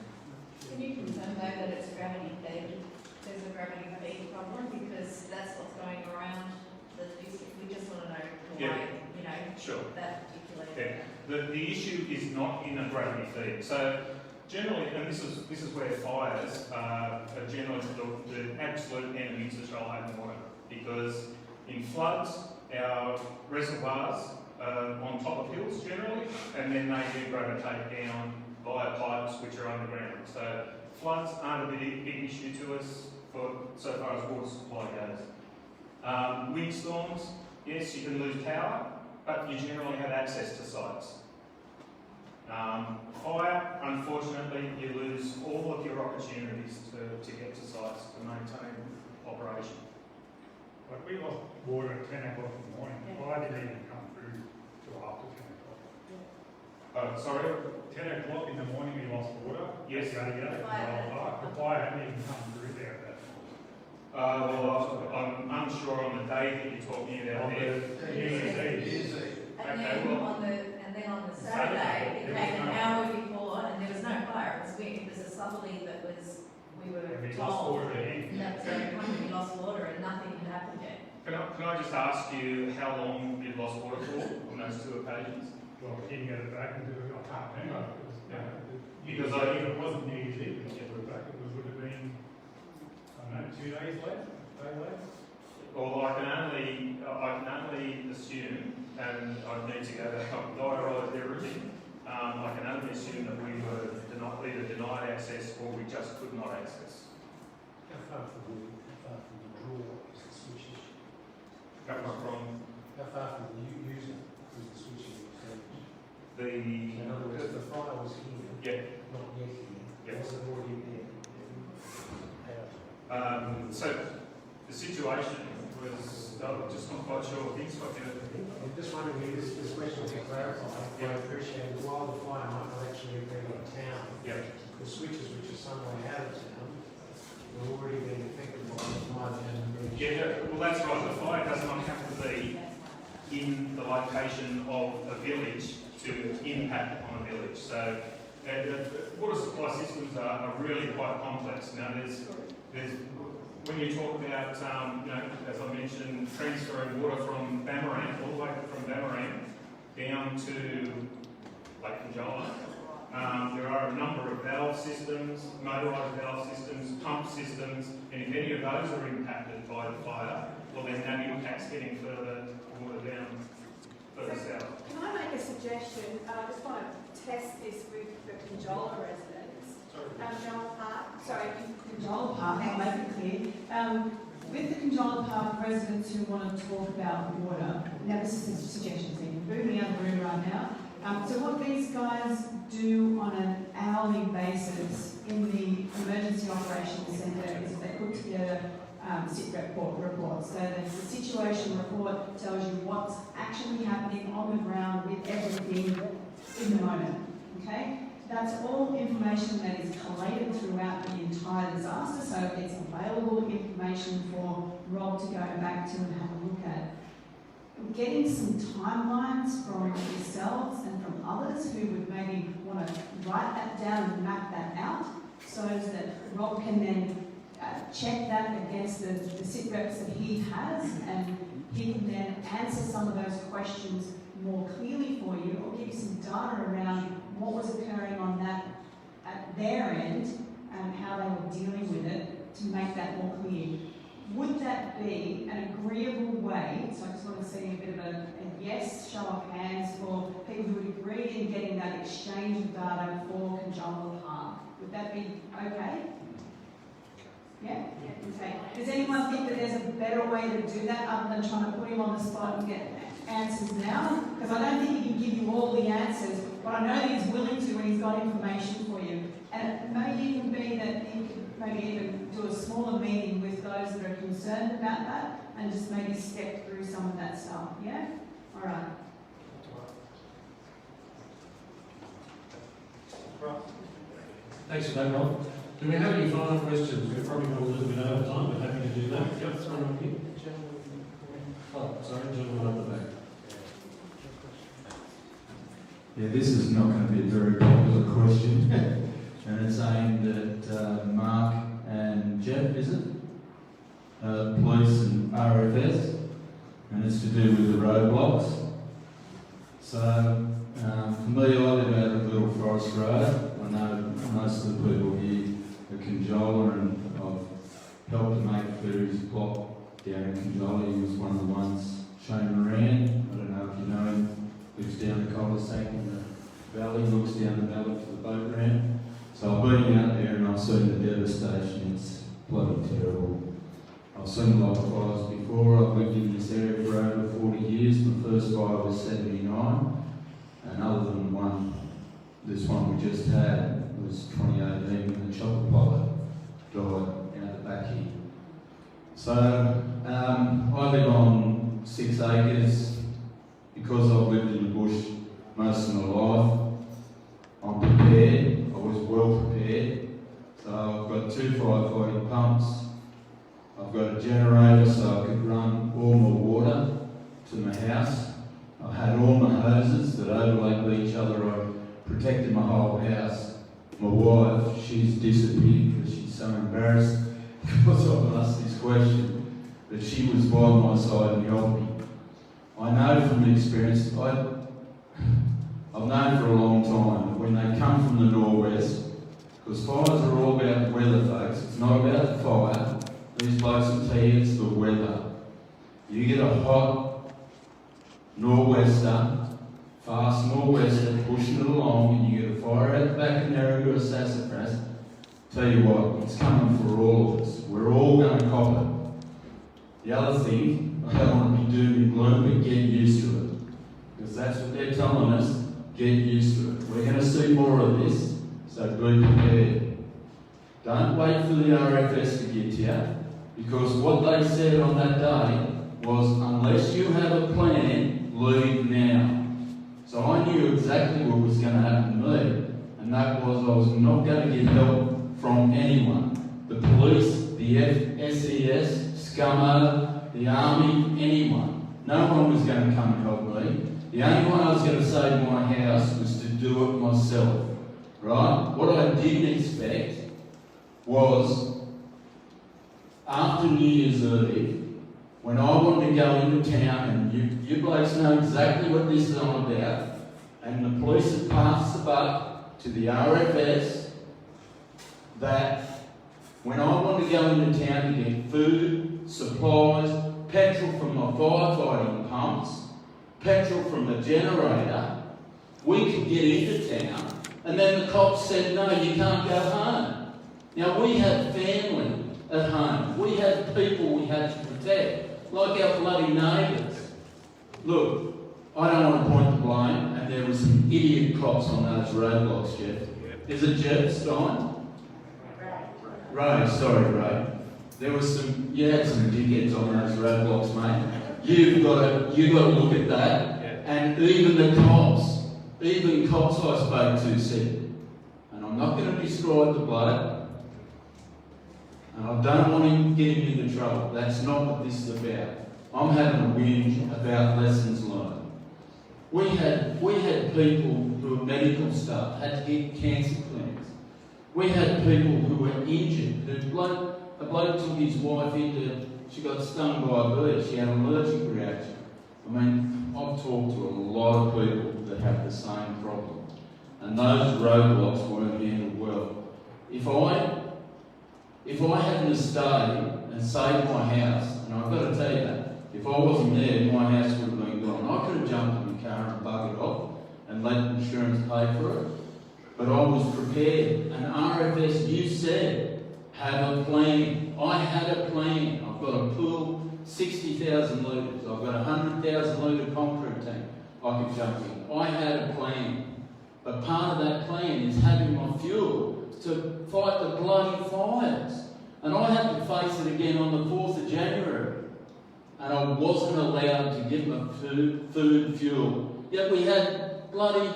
[SPEAKER 9] Can you confirm though that it's gravity feed? There's a gravity feed problem, because that's what's going around the district. We just want to know why, you know,
[SPEAKER 2] Sure.
[SPEAKER 9] that particular.
[SPEAKER 2] Yeah. The issue is not in a gravity feed. So generally, and this is where fires are generally the absolute enemy to Shoalhaven water, because in floods, our reservoirs are on top of hills generally, and then they do gravitate down via pipes which are underground. So floods aren't a big issue to us so far as water supply goes. Windstorms, yes, you can lose power, but you generally have access to sites. Fire, unfortunately, you lose all of your opportunities to get to sites to maintain operation.
[SPEAKER 3] Like we lost water at 10 o'clock in the morning. Fire didn't even come through till after 10 o'clock.
[SPEAKER 2] Sorry?
[SPEAKER 3] 10 o'clock in the morning we lost water.
[SPEAKER 2] Yes.
[SPEAKER 3] The fire hadn't even come through there at that point.
[SPEAKER 2] Well, I'm unsure on the day that you're talking about there.
[SPEAKER 9] And then on the Saturday, it came an hour before, and there was no fire. It was a southerly that we were told that we lost water and nothing had happened yet.
[SPEAKER 2] Can I just ask you how long you lost water for on those 2 occasions?
[SPEAKER 3] Well, we didn't get it back until I can't remember.
[SPEAKER 2] Because
[SPEAKER 3] if it wasn't New Year's Eve, we get it back. It would have been, I don't know, 2 days later, a day later.
[SPEAKER 2] Well, I can only assume, and I'd need to go back up and diarise everything. I can only assume that we were either denied access or we just could not access.
[SPEAKER 4] How far from the draw is the switches?
[SPEAKER 2] How far from
[SPEAKER 4] the user is the switching?
[SPEAKER 2] In
[SPEAKER 4] other words, the fire was here, not yet here. Was it already there?
[SPEAKER 2] So the situation was, I'm just not quite sure.
[SPEAKER 4] I'm just wondering if this question can clarify. I appreciate that while the fire might not actually have been in town, the switches which are somewhere out of town were already being affected by the fire.
[SPEAKER 2] Well, that's right. The fire does not have to be in the location of a village to impact on a village. So water supply systems are really quite complex. Now, there's when you talk about, as I mentioned, transferring water from Bamarang, all the way from Bamarang down to Lake Conjola, there are a number of valve systems, motorised valve systems, pump systems, and if any of those are impacted by the fire, well then that impacts getting further water down further south.
[SPEAKER 6] Can I make a suggestion? I just want to test this with the Conjola residents. Conjola Park. Sorry,
[SPEAKER 5] Conjola Park, I'll make it clear. With the Conjola Park residents who want to talk about water, now this is a suggestion, so you can move me out of the room right now. So what these guys do on an hourly basis in the Emergency Operations Centre is they put together SIT reports. So the situation report tells you what's actually happening on the ground with everything in the moment. Okay? That's all information that is collated throughout the entire disaster, so it's available information for Rob to go back to and have a look at. Getting some timelines from yourselves and from others who would maybe want to write that down and map that out, so that Rob can then check that against the sit reps that he has, and he can then answer some of those questions more clearly for you, or give you some data around what was occurring on that at their end and how they were dealing with it to make that more clear. Would that be an agreeable way? So I just want to see a bit of a yes, show of hands for people who would agree in getting that exchange of data for Conjola Park. Would that be okay? Yeah? Okay. Does anyone think that there's a better way to do that other than trying to put him on the spot and get answers now? Because I don't think he can give you all the answers, but I know that he's willing to when he's got information for you. And it may even be that he could maybe even do a smaller meeting with those that are concerned about that and just maybe step through some of that stuff. Yeah? All right.
[SPEAKER 1] Thanks for that, Rob. Do we have any final questions? We've probably got a little bit over time, but happy to do that. Yep, one up here. Oh, sorry, gentleman up the back.
[SPEAKER 7] Yeah, this is not going to be a very popular question, and it's aimed at Mark and Jeff, is it? Police and RFS, and it's to do with the roadblocks. So, for me, I live out of Little Forest Road. I know most of the people here at Conjola, and I've helped to make Ferry's block down in Conjola. He was one of the ones shown around. I don't know if you know him. Lives down the cul-de-sac in the valley, looks down the valley to the boat ramp. So I've been out there and I've seen the devastation. It's bloody terrible. I've seen a lot of fires before. I've lived in this area for over 40 years. My first fire was 79, and other than this one we just had, it was 2018 when the chopper pilot died out the back here. So I live on 6 acres. Because I've lived in the bush most of my life, I'm prepared. I was well prepared. So I've got 2 firefighting pumps. I've got a generator so I could run all my water to my house. I had all my hoses that overlapped each other. I protected my whole house. My wife, she's disappeared because she's so embarrassed because I've asked this question, but she was by my side and helped me. I know from experience, I've known for a long time that when they come from the northwest, because fires are all about the weather, folks, it's not about the fire. These blokes will tell you it's the weather. You get a hot nor'wester, fast nor'wester pushing it along, and you get a fire out the back of Narragansett or Sassafras. Tell you what, it's coming for all of us. We're all going to cop it. The other thing, I don't want to be doom and gloom, but get used to it. Because that's what they're telling us, get used to it. We're going to see more of this, so be prepared. Don't wait for the RFS to get to you, because what they said on that day was, unless you have a plan, leave now. So I knew exactly what was going to happen to me, and that was I was not going to get help from anyone. The police, the SES, SCUMO, the army, anyone. No one was going to come and help me. The only one I was going to save my house was to do it myself. Right? What I didn't expect was, after New Year's Eve, when I wanted to go into town, and you blokes know exactly what this is all about, and the police had passed the buck to the RFS, that when I wanted to go into town to get food, supplies, petrol from my firefighting pumps, petrol from the generator, we could get into town, and then the cops said, no, you can't go home. Now, we had family at home. We had people we had to protect, like our bloody neighbours. Look, I don't want to point the blame, and there were some idiot cops on those roadblocks, Jeff. Is it Jeff Stein? Ray, sorry, Ray. There was you had some dickheads on those roadblocks, mate. You've got to look at that. And even the cops I spoke to said, and I'm not going to describe the bloke, And I don't want him getting into trouble. That's not what this is about. I'm having a whinge about lessons learned. We had people who were medical staff, had to get cancer clinics. We had people who were injured. A bloke took his wife she got stung by a bird, she had an allergic reaction. I mean, I've talked to a lot of people that have the same problem. And those roadblocks weren't handled well. If I hadn't stayed and saved my house, and I've got to tell you that, if I wasn't there, my house would have been gone. I could have jumped in my car and buggered off and let insurance pay for it. But I was prepared. And RFS, you said, have a plan. I had a plan. I've got a pool, 60,000 litres. I've got a 100,000 litre concrete tank I could jump in. I had a plan. But part of that plan is having my fuel to fight the bloody fires. And I had to face it again on the 4th of January. And I wasn't allowed to get my food and fuel. Yet we had bloody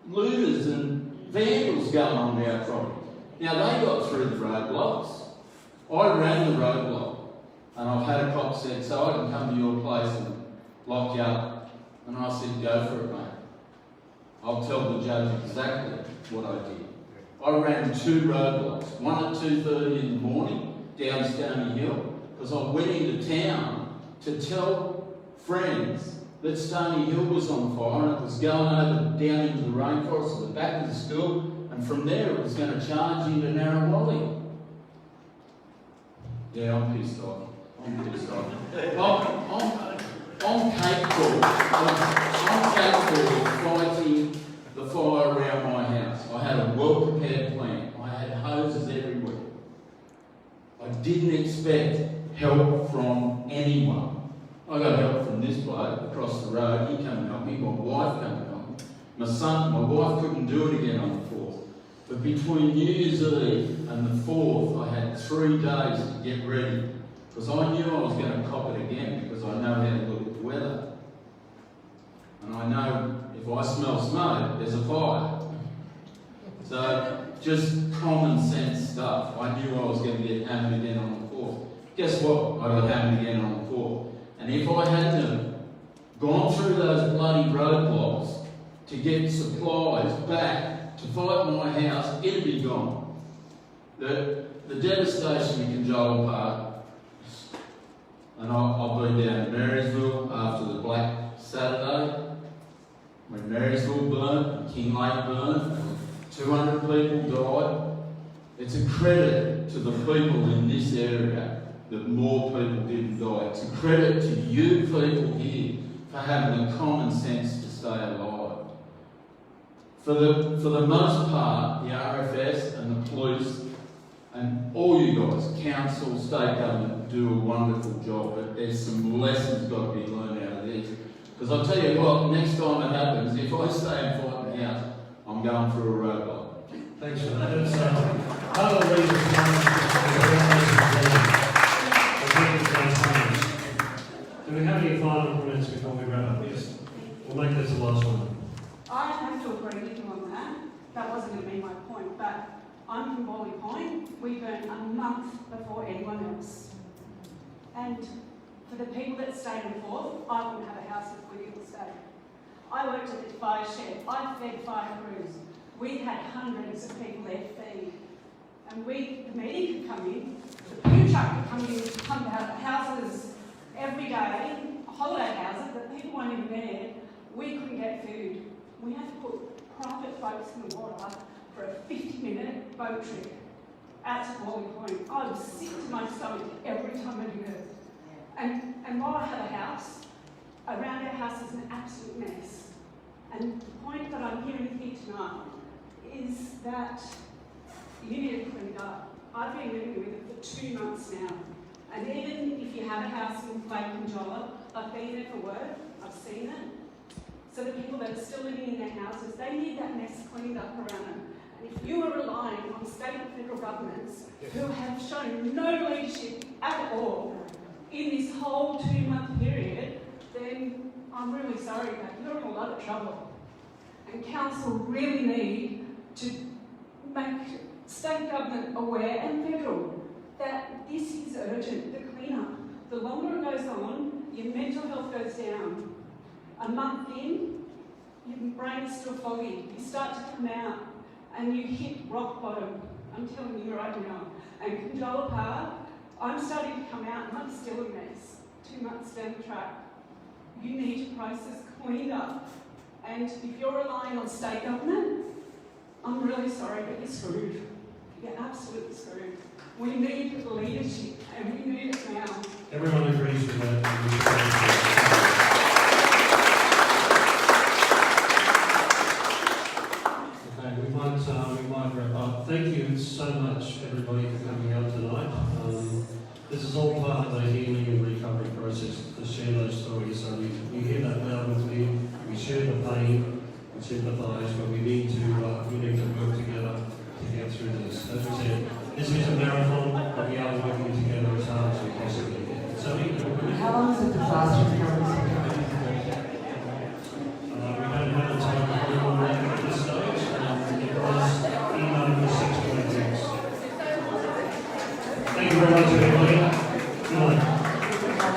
[SPEAKER 7] looters and vandals going on our property. Now they got through the roadblocks. I ran the roadblock. And I've had a cop said, so I can come to your place and lock you up. And I said, go for it, mate. I'll tell the judge exactly what I did. I ran 2 roadblocks, one at 2:30 in the morning down Stony Hill, because I went into town to tell friends that Stony Hill was on fire and it was going over down into the rainforest at the back of the school, and from there it was going to charge into Narrawali. Yeah, I'm pissed off. I'm capable of fighting the fire around my house. I had a well-prepared plan. I had hoses everywhere. I didn't expect help from anyone. I got help from this bloke across the road. He came and helped me. My wife came and helped me. My wife couldn't do it again on the 4th. But between New Year's Eve and the 4th, I had 3 days to get ready. Because I knew I was going to cop it again, because I know how to look at the weather. And I know if I smell smoke, there's a fire. So, just common sense stuff. I knew I was going to get hammered again on the 4th. Guess what? I got hammered again on the 4th. And if I hadn't gone through those bloody roadblocks to get supplies back to fight my house, it'd be gone. The devastation in Conjola Park, and I've been down in Marysville after the Black Saturday, when Marysville burnt and King Lake burnt, 200 people died. It's a credit to the people in this area that more people didn't die. It's a credit to you people here for having the common sense to stay alive. For the most part, the RFS and the police and all you guys, council, state government, do a wonderful job, but there's some lessons got to be learned out of this. Because I'll tell you what, next time it happens, if I stay and fight in the house, I'm going through a roadblock.
[SPEAKER 1] Thanks for that. It's part of the reason do we have any final comments before we wrap up? Yes. We'll make this the last one.
[SPEAKER 6] I have to agree with you on that. That wasn't going to be my point, but I'm from Wally Point. We burnt a month before anyone else. And for the people that stayed in Forth, I wouldn't have a house if we didn't stay. I worked at the fire shed. I fed fire crews. We had hundreds of people there to feed. And the media could come in, the food truck could come to houses every day, holiday houses, that people weren't even there. We couldn't get food. We had to put private boats in the water for a 50-minute boat trip out to Wally Point. I was sick to my stomach every time I did it. And while I had a house, around our house is an absolute mess. And the point that I'm hearing here tonight is that you need to clean it up. I've been living with it for 2 months now. And even if you have a house in Lake Conjola, I've been there for work, I've seen it. So the people that are still living in their houses, they need that mess cleaned up around them. And if you are relying on state and federal governments who have shown no leadership at all in this whole 2-month period, then I'm really sorry, but you're in a lot of trouble. And council really need to make state government aware and federal that this is urgent, the clean-up. The longer it goes on, your mental health goes down. A month in, your brain is still foggy. You start to come out and you hit rock bottom. I'm telling you right now. And Conjola Park, I'm starting to come out and I'm still a mess. 2 months down the track. You need your process cleaned up. And if you're relying on state government, I'm really sorry, but you're screwed. You're absolutely screwed. We need leadership, and we need it now.
[SPEAKER 1] Everyone agrees with that. Okay, we might wrap up. Thank you so much, everybody, for coming out tonight. This is all part of the healing and recovery process, to share those stories. So we hear that loud and clear. We share the pain, we sympathise, but we need to work together to get through this. As we said, this is a marathon, but we are working together as hard as we possibly can. So,
[SPEAKER 10] how long is it the fast recovery?